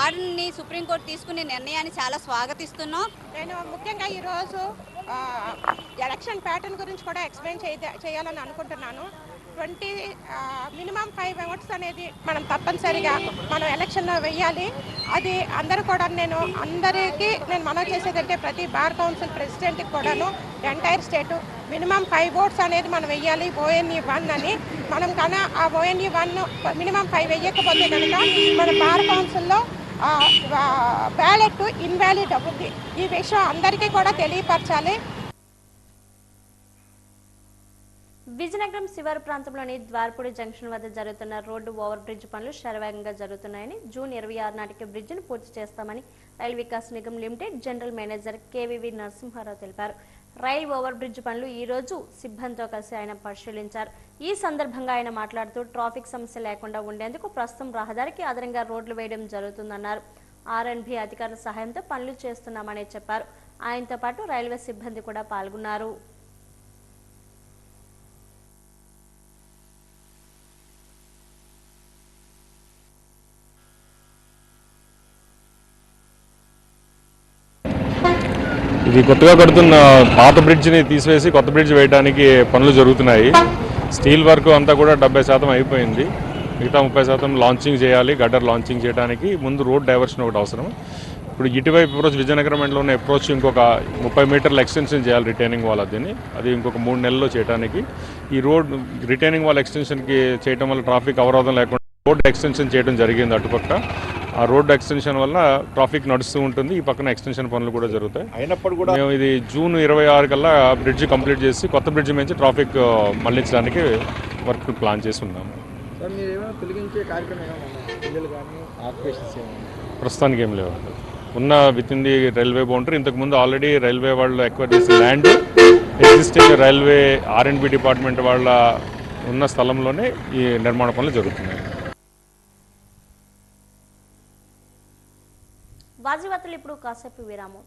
ఆర్డర్ని సుప్రీంకోర్టు తీసుకునే నిర్ణయాన్ని చాలా స్వాగతిస్తున్నాం. నేను ముఖ్యంగా ఈరోజు ఎలక్షన్ ప్యాటర్న్ గురించి కూడా ఎక్స్ప్లెయిన్ చేయాలని అనుకుంటున్నాను. మినిమం 5 ఓట్స్ అనేది మనం తప్పనిసరిగా మనం ఎలక్షన్లో వెయ్యాలి. అది అందరూ కూడా అందరికీ నేను మనవి చేసేదంటే ప్రతి బార్ కౌన్సిల్ ప్రెసిడెంట్కి కూడాను ఎంటైర్ స్టేటు మినిమం 5 ఓట్స్ అనేది మనం వెయ్యాలి. ONE 1 అని మనం కన్నా ఆ ONE 1 మినిమం 5 వెయ్యకపోతే కనుక మన బార్ కౌన్సిల్లో బ్యాలెట్ ఇన్వాలిడ్ అవుతుంది. ఈ విషయం అందరికీ కూడా తెలియపరచాలి. విజయనగరం శివారు ప్రాంతంలోని ద్వారపూడి జంక్షన్ వద్ద జరుగుతున్న రోడ్డు ఓవర్ బ్రిడ్జ్ పనులు శరవేగంగా జరుగుతున్నాయని, జూన్ 26 నాటికి బ్రిడ్జిను పూర్తి చేస్తామని rail Vikas Nigam limited general manager KVV Narasimharao తెలిపారు. రైల్ ఓవర్ బ్రిడ్జ్ పనులు ఈ రోజు సిబ్బందితో కలిసి ఆయన పరిశీలించారు. ఈ సందర్భంగా ఆయన మాట్లాడుతూ ట్రాఫిక్ సమస్య లేకుండా ఉండేందుకు ప్రస్తుతం రహదారికి అదనంగా రోడ్లు వేయడం జరుగుతుందన్నారు. R&B అధికారుల సహాయంతో పనులు చేస్తున్నామని చెప్పారు. ఆయనతో పాటు రైల్వే సిబ్బంది కూడా పాల్గొన్నారు. ఇది కొత్తగా కడుతున్న పాత బ్రిడ్జిని తీసివేసి కొత్త బ్రిడ్జ్ వేయడానికి పనులు జరుగుతున్నాయి. స్టీల్ వర్క్ అంతా కూడా 70% అయిపోయింది. మిగతా 30% లాంచింగ్ చేయాలి. గడ్డర్ లాంచింగ్ చేయడానికి ముందు రోడ్ డైవర్షన్ ఒకటి అవసరం. ఇప్పుడు ఇటువైపు అప్రోచ్ విజయనగరం ఎండ్లో ఉన్న అప్రోచ్ ఇంకొక 30 మీటర్ల ఎక్స్టెన్షన్ చేయాలి రిటైనింగ్ వాల్. అది ఇంకొక 3 నెలల్లో చేయడానికి. ఈ రోడ్ రిటైనింగ్ వాల్ ఎక్స్టెన్షన్కి చేయడం వల్ల ట్రాఫిక్ అవరోధం లేకుండా రోడ్ ఎక్స్టెన్షన్ చేయడం జరిగింది అటుపక్క. ఆ రోడ్ ఎక్స్టెన్షన్ వల్ల ట్రాఫిక్ నడుస్తూ ఉంటుంది. ఈ పక్కన ఎక్స్టెన్షన్ పనులు కూడా జరుగుతాయి. అయినప్పుడు కూడా మేము ఇది జూన్ 26 కల్లా బ్రిడ్జ్ కంప్లీట్ చేసి కొత్త బ్రిడ్జ్ నుంచి ట్రాఫిక్ మళ్లించడానికి వర్క్ ప్లాన్ చేసి ఉన్నాము. ప్రస్తుతానికి ఏం లేవు. ఉన్న with in the railway boundary. ఇంతకుముందు ఆల్రెడీ రైల్వే వాళ్ళు ఎక్వైర్ చేసిన land existing railway R&B department వాళ్ళ ఉన్న స్థలంలోనే ఈ నిర్మాణ పనులు జరుగుతున్నాయి. వాజీవార్తలు ఇప్పుడు కాసేపు విరామం.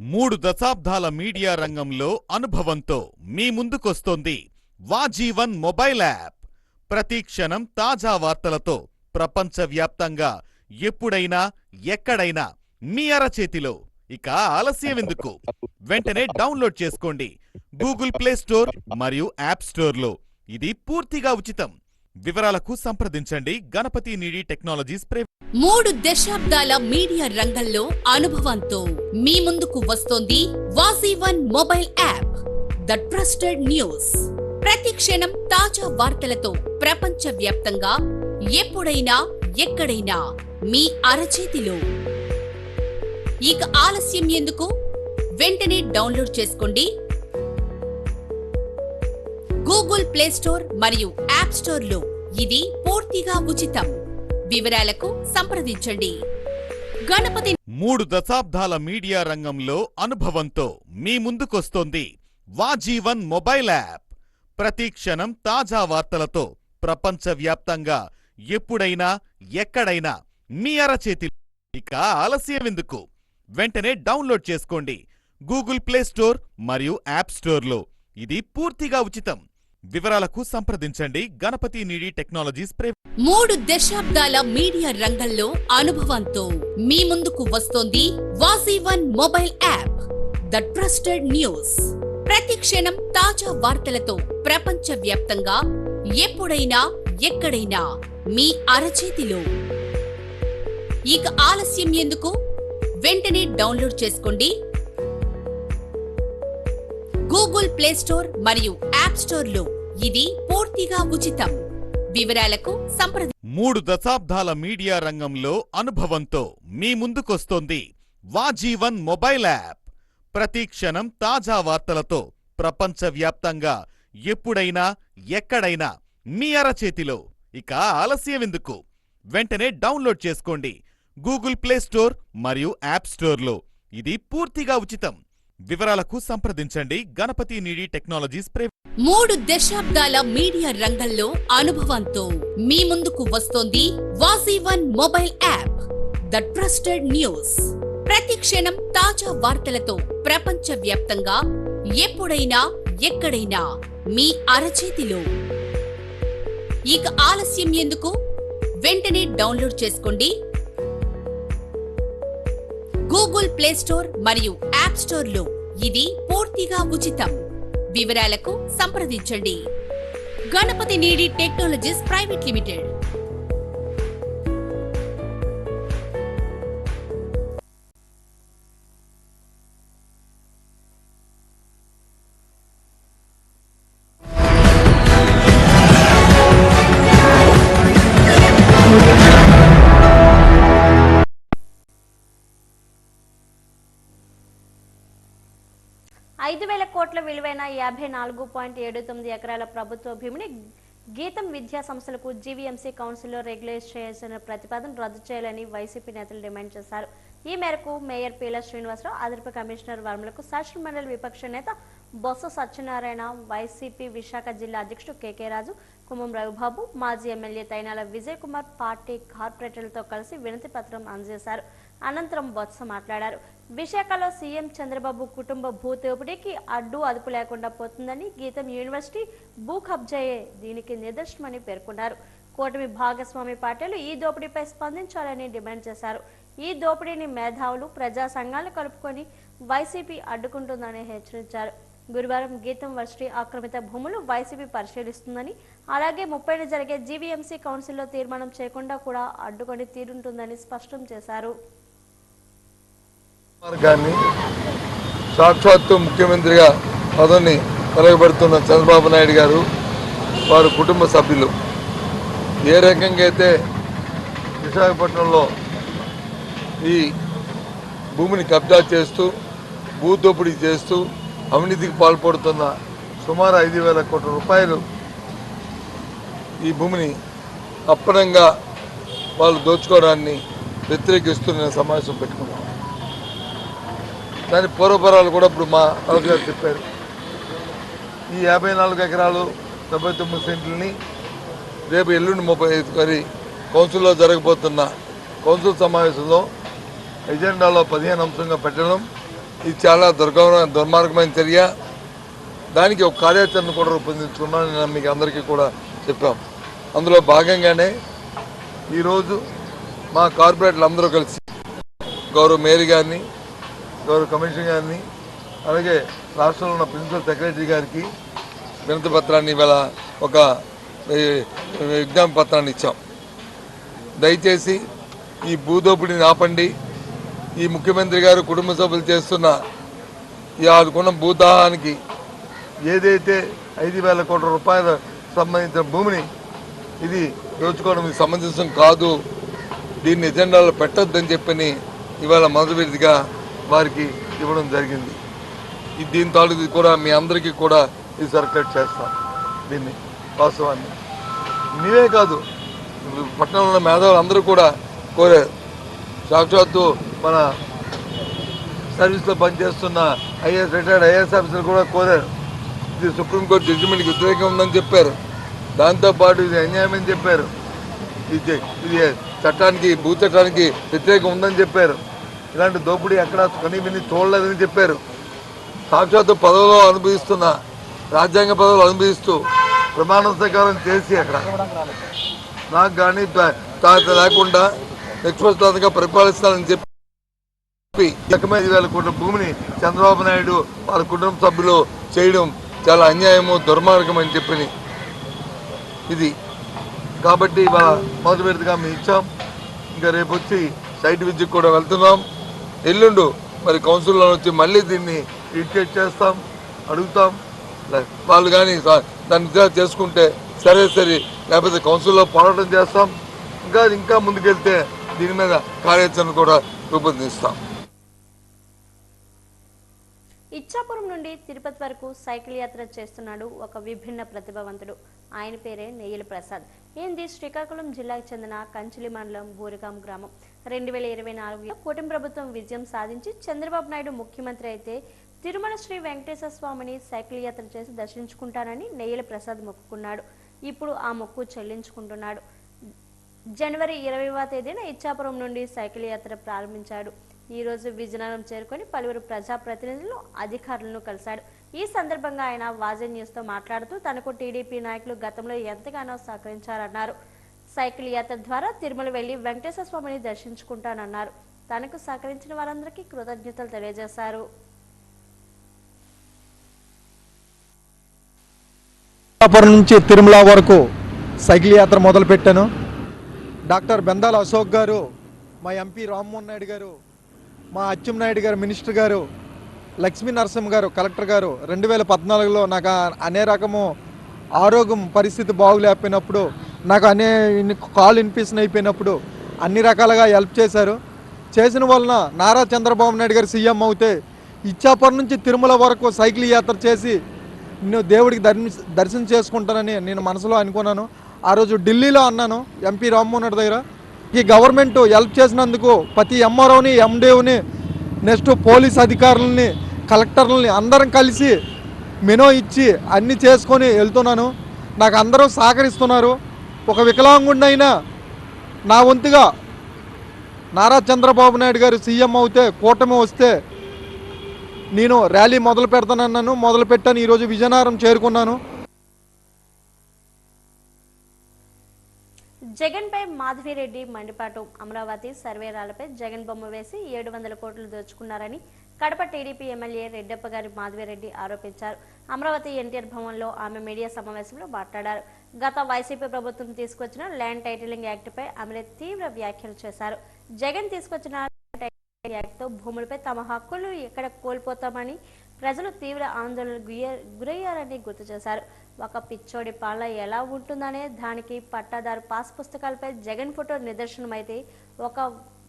మూడు దశాబ్దాల మీడియా రంగంలో అనుభవంతో మీ ముందుకొస్తోంది వాజీవన్ మొబైల్ యాప్. ప్రతి క్షణం తాజా వార్తలతో ప్రపంచవ్యాప్తంగా ఎప్పుడైనా ఎక్కడైనా మీ అరచేతిలో. ఇక ఆలస్యం ఎందుకు? వెంటనే డౌన్లోడ్ చేసుకోండి గూగుల్ ప్లే స్టోర్ మరియు యాప్ స్టోర్లో. ఇది పూర్తిగా ఉచితం. వివరాలకు సంప్రదించండి గణపతి నీడి టెక్నాలజీస్ ప్రైవేట్. 3 దశాబ్దాల మీడియా రంగంలో అనుభవంతో మీ ముందుకు వస్తోంది వాజీవన్ mobile app, the trusted news. ప్రతి క్షణం తాజా వార్తలతో ప్రపంచవ్యాప్తంగా ఎప్పుడైనా ఎక్కడైనా మీ అరచేతిలో. ఇక ఆలస్యం ఎందుకు? వెంటనే డౌన్లోడ్ చేసుకోండి గూగుల్ ప్లే స్టోర్ మరియు యాప్ స్టోర్ లో. ఇది పూర్తిగా ఉచితం. వివరాలకు సంప్రదించండి గణపతి. 3 దశాబ్దాల మీడియా రంగంలో అనుభవంతో మీ ముందుకొస్తోంది వాజీవన్ మొబైల్ యాప్. ప్రతి క్షణం తాజా వార్తలతో ప్రపంచవ్యాప్తంగా ఎప్పుడైనా ఎక్కడైనా మీ అరచేతిలో. ఇక ఆలస్యం ఎందుకు? వెంటనే డౌన్లోడ్ చేసుకోండి గూగుల్ ప్లే స్టోర్ మరియు యాప్ స్టోర్లో. ఇది పూర్తిగా ఉచితం. వివరాలకు సంప్రదించండి గణపతి నీడి టెక్నాలజీస్ 3 దశాబ్దాల మీడియా రంగంలో అనుభవంతో మీ ముందుకు వస్తోంది వాజీవన్ mobile app, the trusted news. ప్రతి క్షణం తాజా వార్తలతో ప్రపంచవ్యాప్తంగా ఎప్పుడైనా ఎక్కడైనా మీ అరచేతిలో. ఇక ఆలస్యం ఎందుకు? వెంటనే డౌన్లోడ్ చేసుకోండి గూగుల్ ప్లే స్టోర్ మరియు యాప్ స్టోర్ లో. ఇది పూర్తిగా ఉచితం. వివరాలకు 3 దశాబ్దాల మీడియా రంగంలో అనుభవంతో మీ ముందుకొస్తోంది వాజీవన్ మొబైల్ యాప్. ప్రతి క్షణం తాజా వార్తలతో ప్రపంచవ్యాప్తంగా ఎప్పుడైనా ఎక్కడైనా మీ అరచేతిలో. ఇక ఆలస్యం ఎందుకు? వెంటనే డౌన్లోడ్ చేసుకోండి గూగుల్ ప్లే స్టోర్ మరియు యాప్ స్టోర్లో. ఇది పూర్తిగా ఉచితం. వివరాలకు సంప్రదించండి గణపతి నీడి టెక్నాలజీస్ 3 దశాబ్దాల మీడియా రంగంలో అనుభవంతో మీ ముందుకు వస్తోంది వాజీవన్ mobile app, the trusted news. ప్రతి క్షణం తాజా వార్తలతో ప్రపంచవ్యాప్తంగా ఎప్పుడైనా ఎక్కడైనా మీ అరచేతిలో. ఇక ఆలస్యం ఎందుకు? వెంటనే డౌన్లోడ్ చేసుకోండి గూగుల్ ప్లే స్టోర్ మరియు యాప్ స్టోర్ లో. ఇది పూర్తిగా ఉచితం. వివరాలకు సంప్రదించండి గణపతి నీడి టెక్నాలజీస్ ప్రైవేట్ లిమిటెడ్. $5,000 కోట్ల విలువైన 54.79 ఎకరాల ప్రభుత్వ భూమిని గీతం విద్యా సంస్థలకు జీవీఎంసీ కౌన్సిల్లో రెగ్యులేట్ చేయాల్సిన ప్రతిపాదన రద్దు చేయాలని వైసీపీ నేతలు డిమాండ్ చేశారు. ఈ మేరకు మేయర్ పీల శ్రీనివాసరావు, అదనపు కమిషనర్ వర్మలకు శాసనమండలి విపక్ష నేత బొత్స సత్యనారాయణ, వైసీపీ విశాఖ జిల్లా అధ్యక్షుడు కేకే రాజు, కుమ్మం రవిబాబు, మాజీ ఎమ్మెల్యే తైనాల విజయ్ కుమార్ పార్టీ కార్పొరేటర్లతో కలిసి వినతి పత్రం అందజేశారు. అనంతరం బొత్స మాట్లాడారు. విశాఖలో సీఎం చంద్రబాబు కుటుంబ భూ దోపిడీకి అడ్డు అదుపు లేకుండా పోతుందని, గీతం యూనివర్సిటీ భూ కబ్జాయే దీనికి నిదర్శనమని పేర్కొన్నారు. కూటమి భాగస్వామి పార్టీలు ఈ దోపిడీపై స్పందించాలని డిమాండ్ చేశారు. ఈ దోపిడీని మేధావులు, ప్రజా సంఘాలు కలుపుకొని వైసీపీ అడ్డుకుంటుందని హెచ్చరించారు. గురువారం గీతం వర్సిటీ ఆక్రమిత భూములు వైసీపీ పరిశీలిస్తుందని, అలాగే 30న జరిగే జీవీఎంసీ కౌన్సిల్లో తీర్మానం చేయకుండా కూడా అడ్డుకొని తీరుంటుందని స్పష్టం చేశారు. సాక్షాత్తు ముఖ్యమంత్రిగా పదవిని వెలగబడుతున్న చంద్రబాబు నాయుడు గారు, వారి కుటుంబ సభ్యులు ఏ రకంగా అయితే విశాఖపట్నంలో ఈ భూమిని కబ్జా చేస్తూ, భూ దోపిడీ చేస్తూ అవినీతికి పాల్పడుతున్న సుమారు 5,000 కోట్ల రూపాయలు ఈ భూమిని అప్పనంగా వాళ్ళు దోచుకోవడాన్ని వ్యతిరేకిస్తూ నేను సమావేశం పెట్టుకున్నాను. దాని పూర్వపరాలు కూడా ఇప్పుడు మా రాజు గారు చెప్పారు. ఈ 54 ఎకరాలు 79 సెంట్లని రేపు ఎల్లుండి 35 కౌన్సిల్లో జరగబోతున్న కౌన్సిల్ సమావేశంలో ఎజెండాలో 15 అంశంగా పెట్టడం ఇది చాలా దుర్మార్గమైన చర్య. దానికి ఒక కార్యాచరణ కూడా రూపొందించుకున్నాను. నేను మీకు అందరికీ కూడా చెప్పాం. అందులో భాగంగానే ఈరోజు మా కార్పొరేటర్లు అందరూ కలిసి గౌరవ మేయర్ గారిని, గౌరవ కమిషనర్ గారిని, అలాగే రాష్ట్రంలో ఉన్న ప్రిన్సిపల్ సెక్రటరీ గారికి వినతి పత్రాన్ని ఇవాళ ఒక విజ్ఞాపన పత్రాన్ని ఇచ్చాం. దయచేసి ఈ భూదోపిడిని ఆపండి. ఈ ముఖ్యమంత్రి గారు కుటుంబ సభ్యులు చేస్తున్న ఈ ఆదుకున్న భూదాహానికి ఏదైతే 5,000 కోట్ల రూపాయల సంబంధించిన భూమిని ఇది దోచుకోవడం సమంజసం కాదు, దీన్ని ఎజెండాలో పెట్టొద్దని చెప్పని ఇవాళ మొదటిగా వారికి ఇవ్వడం జరిగింది. దీని తాలూకు కూడా మీ అందరికీ కూడా ఇది సర్క్యులేట్ చేస్తాం. దీన్ని వాస్తవాన్ని నీవే కాదు, పట్టణంలో ఉన్న మేధావులు అందరూ కూడా కోరారు. సాక్షాత్తు మన సర్వీస్లో పనిచేస్తున్న రిటైర్డ్ ఐఏఎస్ ఆఫీసర్లు కూడా కోరారు. ఇది సుప్రీంకోర్టు జడ్జిమెంట్కి వ్యతిరేకంగా ఉందని చెప్పారు. దాంతోపాటు ఇది అన్యాయమని చెప్పారు. ఇది చట్టానికి, భూ చట్టానికి వ్యతిరేకంగా ఉందని చెప్పారు. ఇలాంటి దోపిడీ ఎక్కడ కనీ విని చూడలేదని చెప్పారు. సాక్షాత్తు పదవిలో అనుభవిస్తున్న రాజ్యాంగ పదవులు అనుభవిస్తూ ప్రమాణ స్వీకారం చేసి అక్కడ నాకు కానీ లేకుండా నిష్పక్షపాతంగా పరిపాలిస్తానని చెప్పి 5,000 కోట్ల భూమిని చంద్రబాబు నాయుడు వాళ్ళ కుటుంబ సభ్యులు చేయడం చాలా అన్యాయము, దుర్మార్గం అని చెప్పి ఇది కాబట్టి ఇవాళ మొదటి విడతగా మేము ఇచ్చాం. ఇంకా రేపు వచ్చి సైట్ విజిట్ కూడా వెళ్తున్నాం. ఎల్లుండు మరి కౌన్సిల్లో వచ్చి మళ్ళీ దీన్ని రిటేట్ చేస్తాం, అడుగుతాం. వాళ్ళు కానీ దాన్ని చేసుకుంటే సరే, లేకపోతే కౌన్సిల్లో పోరాటం చేస్తాం. ఇంకా ముందుకెళ్తే దీని మీద కార్యాచరణ కూడా రూపొందిస్తాం. ఇచ్చాపురం నుండి తిరుపతి వరకు సైకిల్ యాత్ర చేస్తున్నాడు ఒక విభిన్న ప్రతిభావంతుడు. ఆయన పేరే నెయ్యల ప్రసాద్. ఈయనది శ్రీకాకుళం జిల్లాకు చెందిన కంచిలి మండలం బూరిగాం గ్రామం. 2024లో కూటమి ప్రభుత్వం విజయం సాధించి చంద్రబాబు నాయుడు ముఖ్యమంత్రి అయితే తిరుమల శ్రీ వెంకటేశ్వర స్వామిని సైకిల్ యాత్ర చేసి దర్శించుకుంటానని నెయ్యల ప్రసాద్ మొక్కుకున్నాడు. ఇప్పుడు ఆ మొక్కు చెల్లించుకుంటున్నాడు. జనవరి 20వ తేదీన ఇచ్చాపురం నుండి సైకిల్ యాత్ర ప్రారంభించాడు. ఈ రోజు విజయనగరం చేరుకొని పలువురు ప్రజాప్రతినిధులు, అధికారులను కలిశాడు. ఈ సందర్భంగా ఆయన వాజన్ న్యూస్తో మాట్లాడుతూ తనకు టీడీపీ నాయకులు గతంలో ఎంతగానో సహకరించారన్నారు. సైకిల్ యాత్ర ద్వారా తిరుమల వెళ్లి వెంకటేశ్వర స్వామిని దర్శించుకుంటానన్నారు. తనకు సహకరించిన వారందరికీ కృతజ్ఞతలు తెలియజేశారు. నుంచి తిరుమల వరకు సైకిల్ యాత్ర మొదలు పెట్టాను. డాక్టర్ బెందాల అశోక్ గారు, మా ఎంపీ రామ్మోహన్ నాయుడు గారు, మా అచ్చెన్నాయుడు గారు మినిస్టర్ గారు, లక్ష్మీ నరసింహ గారు కలెక్టర్ గారు 2014లో నాకు అనే రకము ఆరోగ్యం పరిస్థితి బాగులేకపోయినప్పుడు, నాకు కాల్ ఇన్ఫెక్షన్ అయిపోయినప్పుడు అన్ని రకాలుగా హెల్ప్ చేశారు. చేసిన వలన నారా చంద్రబాబు నాయుడు గారు సీఎం అవుతే ఇచ్చాపురం నుంచి తిరుమల వరకు సైకిల్ యాత్ర చేసి నేను దేవుడికి దర్శనం చేసుకుంటానని నేను మనసులో అనుకున్నాను. ఆ రోజు ఢిల్లీలో అన్నాను ఎంపీ రామ్మోహన్ రెడ్డి దగ్గర, ఈ గవర్నమెంట్ హెల్ప్ చేసినందుకు ప్రతి ఎంఆర్ఓని, ఎండిఓని, నెక్స్ట్ పోలీస్ అధికారులని, కలెక్టర్లని అందరం కలిసి మెనో ఇచ్చి అన్నీ చేసుకొని వెళ్తున్నాను. నాకు అందరూ సహకరిస్తున్నారు. ఒక వికలాంగుడినైనా నా వంతుగా నారా చంద్రబాబు నాయుడు గారు సీఎం అవుతే, కూటమి వస్తే నేను ర్యాలీ మొదలు పెడతానన్నాను, మొదలు పెట్టాను. ఈరోజు విజయనగరం చేరుకున్నాను. జగన్ పై మాధవిరెడ్డి మండిపాటు. అమరావతి సర్వేరాలపై జగన్ బొమ్మ వేసి 700 కోట్లు దోచుకున్నారని కడప టీడీపీ ఎమ్మెల్యే రెడ్డప్ప గారి మాధవిరెడ్డి ఆరోపించారు. అమరావతి ఎన్టీఆర్ భవన్లో ఆమె మీడియా సమావేశంలో మాట్లాడారు. గత వైసీపీ ప్రభుత్వం తీసుకొచ్చిన ల్యాండ్ టైటిలింగ్ యాక్ట్పై ఆమె తీవ్ర వ్యాఖ్యలు చేశారు. జగన్ తీసుకొచ్చిన యాక్ట్తో భూములపై తమ హక్కులు ఎక్కడ కోల్పోతామని ప్రజలు తీవ్ర ఆందోళనకు గురయ్యారని గుర్తు చేశారు. ఒక పిచ్చోడి పాలన ఎలా ఉంటుందనే దానికి పట్టాదారు పాస్ పుస్తకాలపై జగన్ ఫోటో నిదర్శనమైతే, ఒక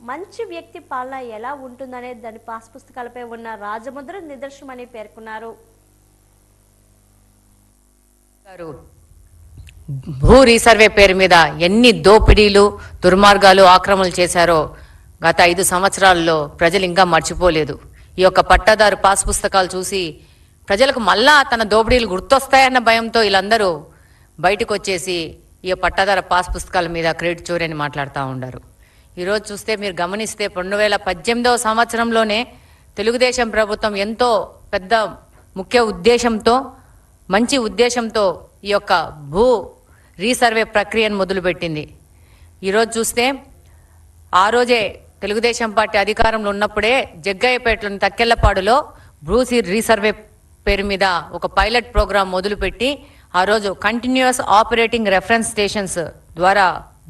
మంచి వ్యక్తి పాలన ఎలా ఉంటుందనే దాని పాస్ పుస్తకాలపై ఉన్న రాజముద్ర నిదర్శనమని పేర్కొన్నారు. భూ రీసర్వే పేరు మీద ఎన్ని దోపిడీలు, దుర్మార్గాలు, ఆక్రమణలు చేశారో గత 5 సంవత్సరాల్లో ప్రజలు ఇంకా మర్చిపోలేదు. ఈ యొక్క పట్టాదారు పాస్ పుస్తకాలు చూసి ప్రజలకు మళ్ళా తన దోపిడీలు గుర్తొస్తాయన్న భయంతో వీళ్ళందరూ బయటకు వచ్చేసి ఈ పట్టాదారు పాస్ పుస్తకాల మీద క్రెడిట్ చోరీ అని మాట్లాడుతూ ఉన్నారు. ఈరోజు చూస్తే మీరు గమనిస్తే 2018వ సంవత్సరంలోనే తెలుగుదేశం ప్రభుత్వం ఎంతో పెద్ద ముఖ్య ఉద్దేశంతో, మంచి ఉద్దేశంతో ఈ యొక్క భూ రీసర్వే ప్రక్రియను మొదలుపెట్టింది. ఈరోజు చూస్తే ఆ రోజే తెలుగుదేశం పార్టీ అధికారంలో ఉన్నప్పుడే జగ్గయ్యపేటలోని తక్కెళ్లపాడులో భూ రీసర్వే పేరు మీద ఒక పైలట్ ప్రోగ్రాం మొదలుపెట్టి ఆ రోజు కంటిన్యూస్ ఆపరేటింగ్ రెఫరెన్స్ స్టేషన్స్ ద్వారా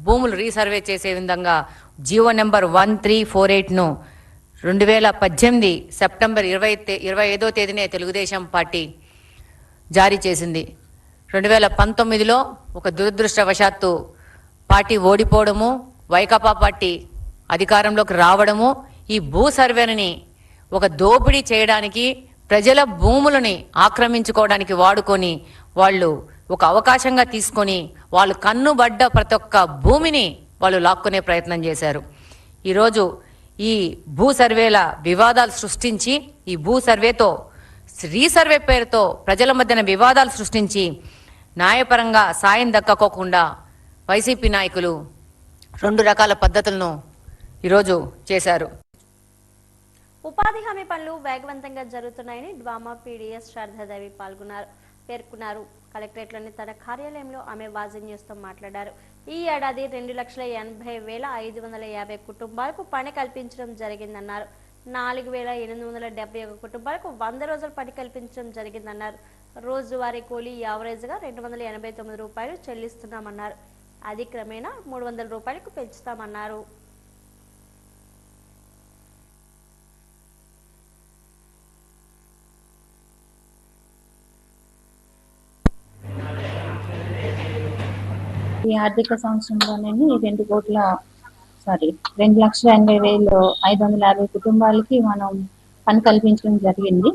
భూములు రీసర్వే చేసే విధంగా జీవో నెంబర్ 1348ను 2018 సెప్టెంబర్ 25వ తేదీనే తెలుగుదేశం పార్టీ జారీ చేసింది. 2019లో ఒక దురదృష్టవశాత్తు పార్టీ ఓడిపోవడము, వైకాపా పార్టీ అధికారంలోకి రావడము, ఈ భూ సర్వేని ఒక దోపిడీ చేయడానికి, ప్రజల భూములని ఆక్రమించుకోవడానికి వాడుకొని వాళ్ళు ఒక అవకాశంగా తీసుకొని వాళ్ళు కన్నుబడ్డ ప్రతి ఒక్క భూమిని వాళ్ళు లాక్కునే ప్రయత్నం చేశారు. ఈరోజు ఈ భూ సర్వేల వివాదాలు సృష్టించి, ఈ భూ సర్వేతో రీసర్వే పేరుతో ప్రజల మధ్యన వివాదాలు సృష్టించి న్యాయపరంగా సాయం దక్కకోకుండా వైసీపీ నాయకులు 2 రకాల పద్ధతులను ఈరోజు చేశారు. ఉపాధి హామీ పనులు వేగవంతంగా జరుగుతున్నాయని డ్వామా పీడీఎస్ శారదాదేవి పాల్గొన్నారు. పేర్కొన్నారు. కలెక్టరేట్లోని తన కార్యాలయంలో ఆమె వాజీ న్యూస్తో మాట్లాడారు. ఈ ఏడాది 2,80,550 కుటుంబాలకు పని కల్పించడం జరిగిందన్నారు. 4,871 కుటుంబాలకు 100 రోజుల పని కల్పించడం జరిగిందన్నారు. రోజువారీ కూలీ యావరేజ్గా 289 రూపాయలు చెల్లిస్తున్నామన్నారు. అది క్రమేణా 300 రూపాయలకు పెంచుతామన్నారు. ఈ ఆర్థిక సంవత్సరంలోనే 2,80,550 కుటుంబాలకి మనం పని కల్పించడం జరిగింది.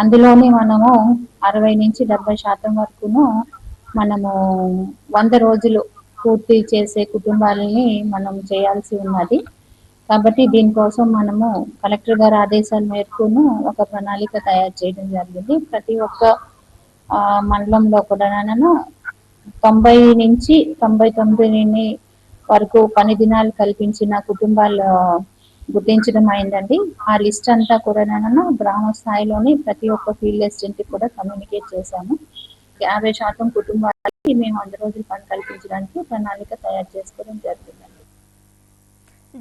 అందులోనే మనము 60 నుంచి 70% వరకును మనము 100 రోజులు పూర్తి చేసే కుటుంబాలని మనం చేయాల్సి ఉన్నది. కాబట్టి దీనికోసం మనము కలెక్టర్ గారి ఆదేశాల మేరకును ఒక ప్రణాళిక తయారు చేయడం జరిగింది. ప్రతి ఒక్క మండలంలో కూడా 90 నుంచి 99 వరకు పని దినాలు కల్పించిన కుటుంబాలు గుర్తించడం అయిందండి. ఆ లిస్ట్ అంతా కూడా గ్రామ స్థాయిలోని ప్రతి ఒక్క ఫీల్డ్ అసిస్టెంట్ కూడా కమ్యూనికేట్ చేశాము. 50% కుటుంబాలకి మేము 100 రోజులు పని కల్పించడానికి ప్రణాళిక తయారు చేసుకోవడం జరిగిందండి.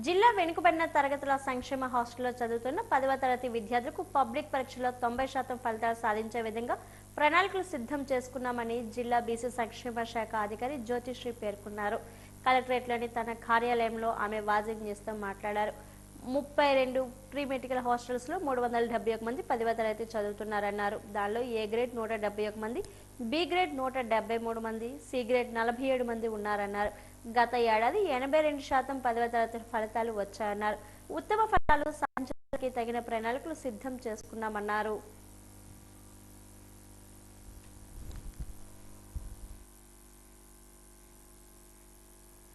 జిల్లా వెనుకబడిన తరగతుల సంక్షేమ హాస్టల్లో చదువుతున్న 10వ తరగతి విద్యార్థులకు పబ్లిక్ పరీక్షలో 90% ఫలితాలు సాధించే విధంగా ప్రణాళికలు సిద్ధం చేసుకున్నామని జిల్లా బీసీ సంక్షేమ శాఖ అధికారి జ్యోతిశ్రీ పేర్కొన్నారు. కలెక్టరేట్లోని తన కార్యాలయంలో ఆమె వాజీ న్యూస్తో మాట్లాడారు. 32 ప్రీ మెడికల్ హాస్టల్స్లో 371 మంది 10వ తరగతి చదువుతున్నారన్నారు. దానిలో ఏ గ్రేడ్ 171 మంది, బి గ్రేడ్ 173 మంది, సి గ్రేడ్ 47 మంది ఉన్నారన్నారు. గత ఏడాది 82% 10వ తరగతి ఫలితాలు వచ్చాయన్నారు. ఉత్తమ ఫలితాలు సాధించడానికి తగిన ప్రణాళికలు సిద్ధం చేసుకున్నామన్నారు.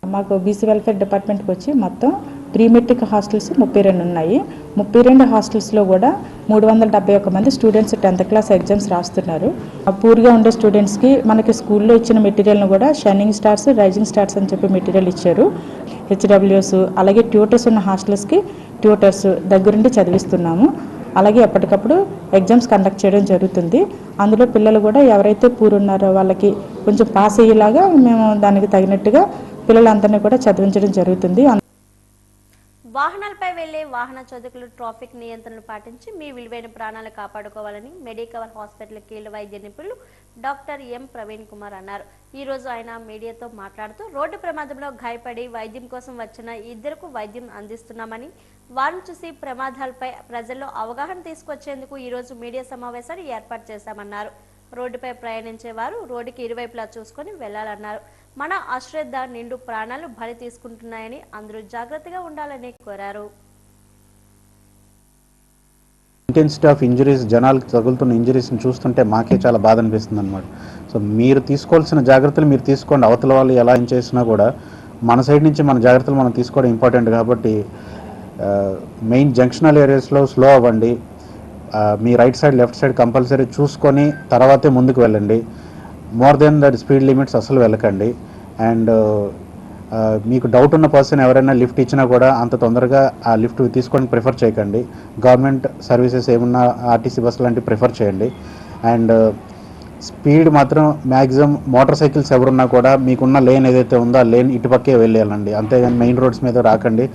మాకు బీసీ వెల్ఫేర్ డిపార్ట్మెంట్కి వచ్చి మొత్తం ప్రీ మెట్రిక్ హాస్టల్స్ 32 ఉన్నాయి. 32 హాస్టల్స్లో కూడా 371 మంది స్టూడెంట్స్ 10th క్లాస్ ఎగ్జామ్స్ రాస్తున్నారు. పూర్గా ఉండే స్టూడెంట్స్కి మనకి స్కూల్లో ఇచ్చిన మెటీరియల్ను కూడా షైనింగ్ స్టార్స్, రైజింగ్ స్టార్స్ అని చెప్పి మెటీరియల్ ఇచ్చారు. హెచ్డబ్ల్యూఎస్ అలాగే ట్యూటర్స్ ఉన్న హాస్టల్స్కి ట్యూటర్స్ దగ్గరుండి చదివిస్తున్నాము. అలాగే ఎప్పటికప్పుడు ఎగ్జామ్స్ కండక్ట్ చేయడం జరుగుతుంది. అందులో పిల్లలు కూడా ఎవరైతే పూరున్నారో వాళ్ళకి కొంచెం పాస్ అయ్యేలాగా మేము దానికి తగినట్టుగా పిల్లలందరినీ కూడా చదివించడం జరుగుతుంది. వాహనాలపై వెళ్లే వాహన చోదకులు ట్రాఫిక్ నియంత్రణలు పాటించి మీ విలువైన ప్రాణాలు కాపాడుకోవాలని మెడికవర్ హాస్పిటల్ కీళ్ళ వైద్య నిపుణులు డాక్టర్ ఎం ప్రవీణ్ కుమార్ అన్నారు. ఈ రోజు ఆయన మీడియాతో మాట్లాడుతూ రోడ్డు ప్రమాదంలో గాయపడి వైద్యం కోసం వచ్చిన 2కు వైద్యం అందిస్తున్నామని, వారిని చూసి ప్రమాదాలపై ప్రజల్లో అవగాహన తీసుకొచ్చేందుకు ఈ రోజు మీడియా సమావేశాన్ని ఏర్పాటు చేశామన్నారు. రోడ్డుపై ప్రయాణించే వారు రోడ్డుకి ఇరువైపులా చూసుకొని వెళ్లాలన్నారు. మన అశ్రద్ధ నిండు ప్రాణాలు బలి తీసుకుంటున్నాయని అందరూ జాగ్రత్తగా ఉండాలని కోరారు. ఇంటెన్సిటీ ఆఫ్ ఇంజరీస్, జనాలకు తగులుతున్న ఇంజరీస్ని చూస్తుంటే మాకే చాలా బాధ అనిపిస్తుంది అనమాట. సో మీరు తీసుకోవాల్సిన జాగ్రత్తలు మీరు తీసుకోండి. అవతల వాళ్ళు ఎలా ఏం చేసినా కూడా మన సైడ్ నుంచి మన జాగ్రత్తలు మనం తీసుకోవడం ఇంపార్టెంట్. కాబట్టి మెయిన్ జంక్షనల్ ఏరియాస్లో స్లో అవ్వండి. మీ right side, left side compulsory చూసుకొని తర్వాతే ముందుకు వెళ్ళండి. More than that speed limits అసలు వెళ్ళకండి. అండ్ మీకు డౌట్ ఉన్న పర్సన్ ఎవరైనా లిఫ్ట్ ఇచ్చినా కూడా అంత తొందరగా ఆ లిఫ్ట్ తీసుకొని ప్రిఫర్ చేయకండి. గవర్నమెంట్ సర్వీసెస్ ఏమున్నా ఆర్టీసీ బస్సు లాంటివి ప్రిఫర్ చేయండి. అండ్ స్పీడ్ మాత్రం మ్యాక్సిమం మోటార్ సైకిల్స్ ఎవరున్నా కూడా మీకున్న లేన్ ఏదైతే ఉందో ఆ లేన్ ఇటుపక్కే వెళ్ళాలండి. అంతేగాని మెయిన్ రోడ్స్ మీద రాకండి.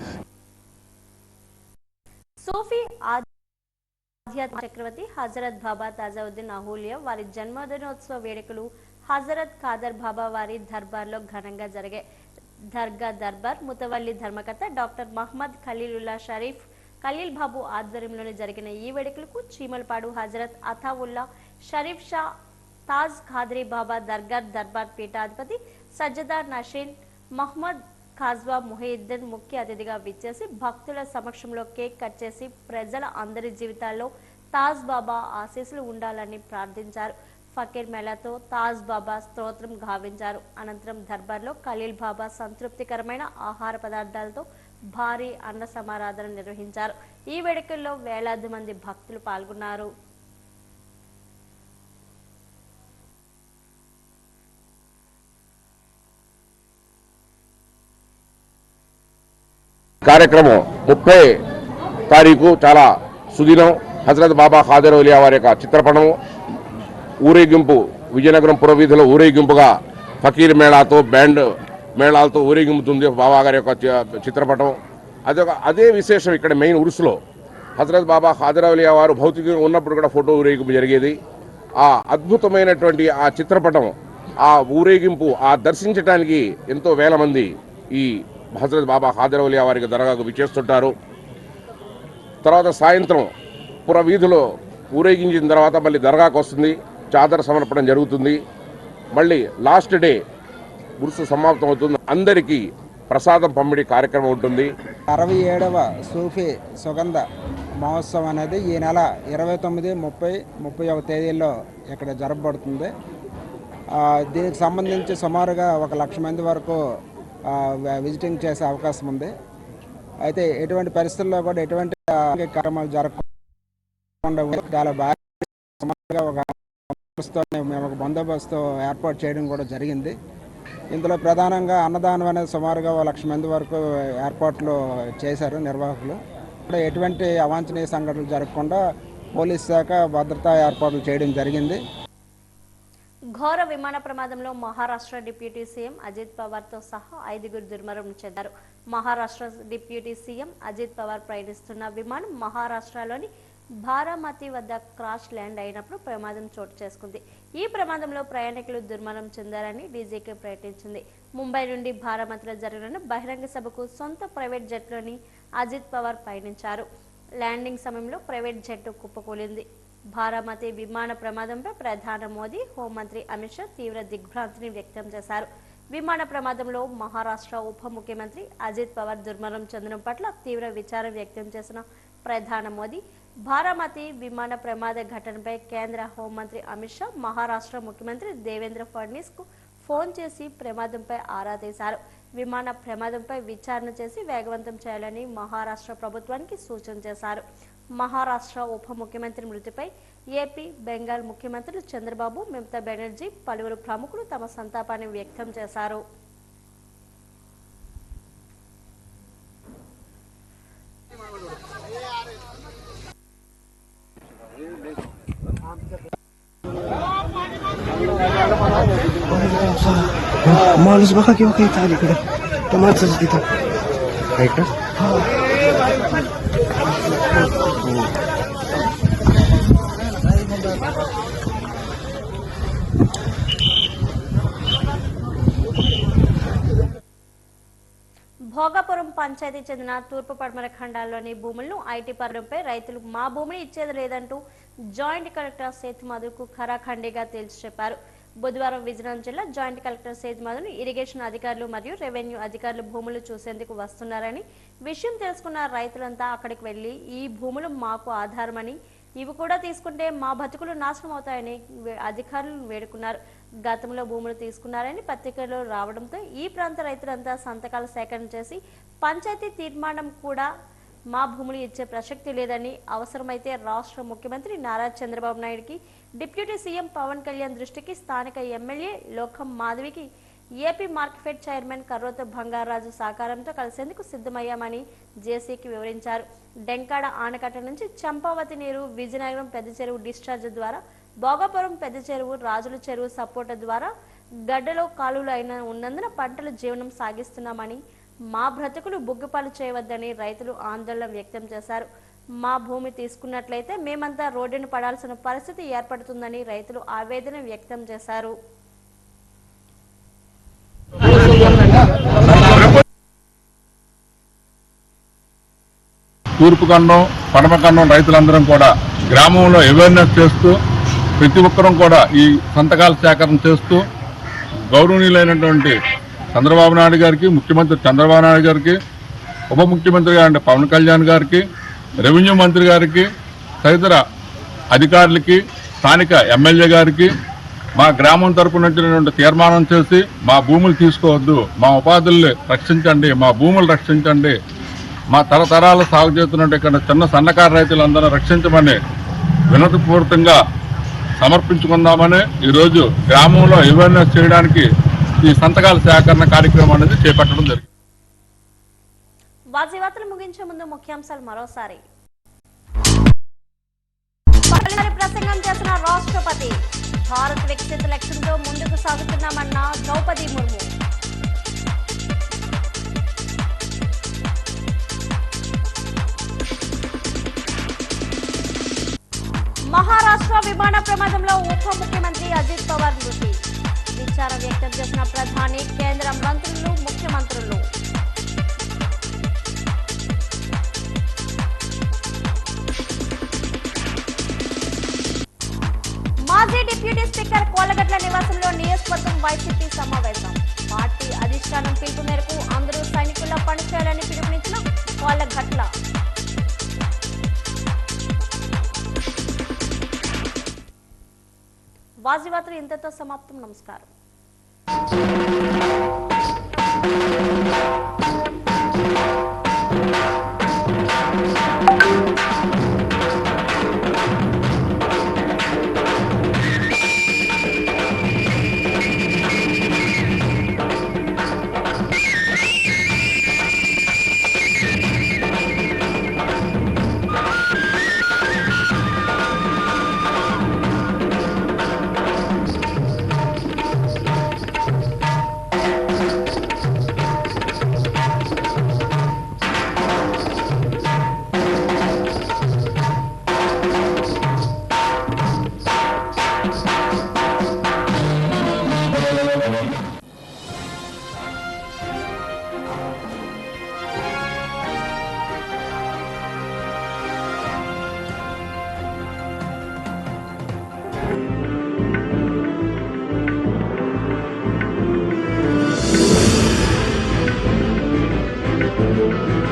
సూఫీ ఆధ్యాత్మిక చక్రవర్తి హజరత్ బాబా తాజావుద్దీన్ అహూలియా వారి జన్మదినోత్సవ వేడుకలు హజరత్ ఖాదర్ బాబా వారి దర్బార్లో ఘనంగా జరిగాయి. దర్గా దర్బార్ ముతవల్లి ధర్మకర్త డాక్టర్ మహమ్మద్ ఖలీలుల్లా షరీఫ్ ఖలీల్ బాబు ఆధ్వర్యంలోనే జరిగిన ఈ వేడుకలకు చీమలపాడు హజరత్ అతావుల్లా షరీఫ్ షా తాజ్ ఖాద్రీ బాబా దర్గా దర్బార్ పీఠాధిపతి సజ్జదా నషీన్ మహమ్మద్ ఖాజ్వా ముహీద్దీన్ ముఖ్య అతిథిగా విచ్చేసి భక్తుల సమక్షంలో కేక్ కట్ చేసి ప్రజల అందరి జీవితాల్లో తాజ్ బాబా ఆశీస్సులు ఉండాలని ప్రార్థించారు. ఫకీర్ మేళాతో తాజ్ బాబా స్తోత్రం గావించారు. అనంతరం దర్బార్లో ఖలీల్ బాబా సంతృప్తికరమైన ఆహార పదార్థాలతో భారీ అన్న సమారాధన నిర్వహించారు. ఈ వేడుకల్లో వేలాది మంది భక్తులు పాల్గొన్నారు. కార్యక్రమం 30 తారీఖు చాలా సుదినం. హజరత్ బాబా ఖాదర్ ఔలియా వారి యొక్క చిత్రపటము ఊరేగింపు విజయనగరం పురవీధిలో ఊరేగింపుగా ఫకీర్ మేళాతో బ్యాండ్ మేళాలతో ఊరేగింపుతుంది బాబా గారి యొక్క చిత్రపటం. అదే విశేషం ఇక్కడ మెయిన్ ఉరుసులో హజరత్ బాబా ఖాదర్ ఔలియా వారు భౌతికంగా ఉన్నప్పుడు కూడా ఫోటో ఊరేగింపు జరిగేది. ఆ అద్భుతమైనటువంటి ఆ చిత్రపటం, ఆ ఊరేగింపు, ఆ దర్శించడానికి ఎంతో వేల మంది ఈ హజరత్ బాబా ఖాదర్ ఔలియా వారికి దర్గాకు విచ్చేస్తుంటారు. తర్వాత సాయంత్రం పుర వీధిలో ఊరేగించిన తర్వాత మళ్ళీ దర్గాకు వస్తుంది, చాదర సమర్పణ జరుగుతుంది. మళ్ళీ లాస్ట్ డే ఉరుసు సమాప్తం అవుతుంది. అందరికీ ప్రసాదం పంపిణీ కార్యక్రమం ఉంటుంది. 67వ సూఫీ సుగంధ మహోత్సవం అనేది ఈ నెల 29, 30, 31 తేదీల్లో ఇక్కడ జరపబడుతుంది. దీనికి సంబంధించి సుమారుగా 1,00,000 మంది వరకు విజిటింగ్ చేసే అవకాశం ఉంది. అయితే ఎటువంటి పరిస్థితుల్లో కూడా ఎటువంటి కార్యక్రమాలు జరగకుండా చాలా బాగా సుమారుగా మేము ఒక బందోబస్తు ఏర్పాటు చేయడం కూడా జరిగింది. ఇందులో ప్రధానంగా అన్నదానం అనేది సుమారుగా 1,00,000 మంది వరకు ఏర్పాట్లు చేశారు నిర్వాహకులు. ఎటువంటి అవాంఛనీయ సంఘటనలు జరగకుండా పోలీస్ శాఖ భద్రతా ఏర్పాట్లు చేయడం జరిగింది. ఘోర విమాన ప్రమాదంలో మహారాష్ట్ర డిప్యూటీ సీఎం అజిత్ పవార్తో సహా 5గురు దుర్మరణం చెందారు. మహారాష్ట్ర డిప్యూటీ సీఎం అజిత్ పవార్ ప్రయాణిస్తున్న విమానం మహారాష్ట్రలోని బారామతి వద్ద క్రాష్ ల్యాండ్ అయినప్పుడు ప్రమాదం చోటు చేసుకుంది. ఈ ప్రమాదంలో ప్రయాణికులు దుర్మరణం చెందారని డీజీకే ప్రకటించింది. ముంబై నుండి బారామతిలో జరిగిన బహిరంగ సభకు సొంత ప్రైవేట్ జెట్లోని అజిత్ పవార్ పయనించారు. ల్యాండింగ్ సమయంలో ప్రైవేట్ జెట్ కుప్పకూలింది. బారామతి విమాన ప్రమాదంపై ప్రధాని మోదీ, హోంమంత్రి అమిత్ షా తీవ్ర దిగ్భ్రాంతిని వ్యక్తం చేశారు. విమాన ప్రమాదంలో మహారాష్ట్ర ఉప ముఖ్యమంత్రి అజిత్ పవార్ దుర్మరణం చెందడం పట్ల తీవ్ర విచారం వ్యక్తం చేసిన ప్రధాని మోదీ, బారామతి విమాన ప్రమాద ఘటనపై కేంద్ర హోంమంత్రి అమిత్ షా మహారాష్ట్ర ముఖ్యమంత్రి దేవేంద్ర ఫడ్నీస్ కు ఫోన్ చేసి ప్రమాదంపై ఆరా తీశారు. విమాన ప్రమాదంపై విచారణ చేసి వేగవంతం చేయాలని మహారాష్ట్ర ప్రభుత్వానికి సూచన చేశారు. మహారాష్ట్ర ఉప ముఖ్యమంత్రి మృతిపై ఏపీ, బెంగాల్ ముఖ్యమంత్రులు చంద్రబాబు, మమతా బెనర్జీ, పలువురు ప్రముఖులు తమ సంతాపాన్ని వ్యక్తం చేశారు. माणूस बघा किंवा काही चाल इकडे त्या माणसाचं तिथं आहे का? భోగాపురం పంచాయతీ చెందిన తూర్పు పడమర ఖండాల్లోని భూములను ఐటీ పరంపై రైతులు మా భూమిని ఇచ్చేది లేదంటూ జాయింట్ కలెక్టర్ సేతు మధుకు ఖరాఖండిగా తేల్చి చెప్పారు. బుధవారం విజయనగరం జిల్లా జాయింట్ కలెక్టర్ సేతు మధును ఇరిగేషన్ అధికారులు మరియు రెవెన్యూ అధికారులు భూములు చూసేందుకు వస్తున్నారని విషయం తెలుసుకున్న రైతులంతా అక్కడికి వెళ్లి ఈ భూములు మాకు ఆధారమని, ఇవి కూడా తీసుకుంటే మా బతుకులు నాశనం అవుతాయని అధికారులను వేడుకున్నారు. గతంలో భూములు తీసుకున్నారని పత్రికల్లో రావడంతో ఈ ప్రాంత రైతులంతా సంతకాలు సేకరణ చేసి పంచాయతీ తీర్మానం కూడా మా భూములు ఇచ్చే ప్రసక్తి లేదని, అవసరమైతే రాష్ట్ర ముఖ్యమంత్రి నారా చంద్రబాబు నాయుడుకి, డిప్యూటీ సీఎం పవన్ కళ్యాణ్ దృష్టికి, స్థానిక ఎమ్మెల్యే లోకం మాధవికి, ఏపీ మార్కెట్ చైర్మన్ కర్రోత బంగారాజు సహకారంతో కలిసేందుకు సిద్ధమయ్యామని జేసీకి వివరించారు. డెంకాడ ఆనకట్ట నుంచి చంపావతి నీరు విజయనగరం పెద్ద చెరువు డిశ్చార్జ్ ద్వారా భోగాపురం పెద్ద చెరువు, రాజుల చెరువు సపోర్ట్ ద్వారా గడ్డలో కాలువలు అయిన ఉన్నందున పంటలు జీవనం సాగిస్తున్నామని, మా బ్రతుకులు బుగ్గుపాలు చేయవద్దని రైతులు ఆందోళన వ్యక్తం చేశారు. మా భూమి తీసుకున్నట్లయితే మేమంతా రోడ్డును పడాల్సిన పరిస్థితి ఏర్పడుతుందని రైతులు ఆవేదన వ్యక్తం చేశారు. తూర్పు ఖండం, పడమ ఖండం రైతులందరం కూడా గ్రామంలో అవేర్నెస్ చేస్తూ ప్రతి ఒక్కరూ కూడా ఈ సంతకాల సేకరణ చేస్తూ గౌరవనీయులైనటువంటి చంద్రబాబు నాయుడు గారికి, ముఖ్యమంత్రి చంద్రబాబు నాయుడు గారికి, ఉప ముఖ్యమంత్రి గారి పవన్ కళ్యాణ్ గారికి, రెవెన్యూ మంత్రి గారికి, తదితర అధికారులకి, స్థానిక ఎమ్మెల్యే గారికి మా గ్రామం తరపున తీర్మానం చేసి మా భూములు తీసుకోవద్దు, మా ఉపాధుల్ని రక్షించండి, మా భూములు రక్షించండి, మా తరతరాలు సాగు చేస్తున్నట్టు ఇక్కడ చిన్న సన్నకారు రైతులందరూ రక్షించమని వినతిపూర్వకంగా సమర్పించుకుందామని ఈరోజు గ్రామంలో అవేర్నెస్ చేయడానికి ఈ సంతకాల సేకరణ కార్యక్రమం అనేది చేపట్టడం జరిగింది. వార్తలు ముగించే ముందు ముఖ్యాంశాలు మరోసారి. ప్రసంగం చేసిన రాష్ట్రపతి భారత్ వికసిత లక్ష్యంతో ముందుకు సాగుతున్నామన్న ద్రౌపది ముర్ము. మహారాష్ట్ర విమాన ప్రమాదంలో ఉప ముఖ్యమంత్రి అజిత్ పవార్ మృతి. విచారం వ్యక్తం చేసిన ప్రధాని, కేంద్ర మంత్రులు, ముఖ్యమంత్రులు. మాజీ డిప్యూటీ స్పీకర్ కోలగట్ల నివాసంలో నియోజకవర్గం వైసీపీ సమావేశం. పార్టీ అధిష్టానం పిలుపు మేరకు అందరూ సైనికుల్లో పనిచేయాలని పిలుపునిచ్చిన కోలగట్ల. వాజీవార్తలు ఇంతతో సమాప్తం. నమస్కారం. Thank you.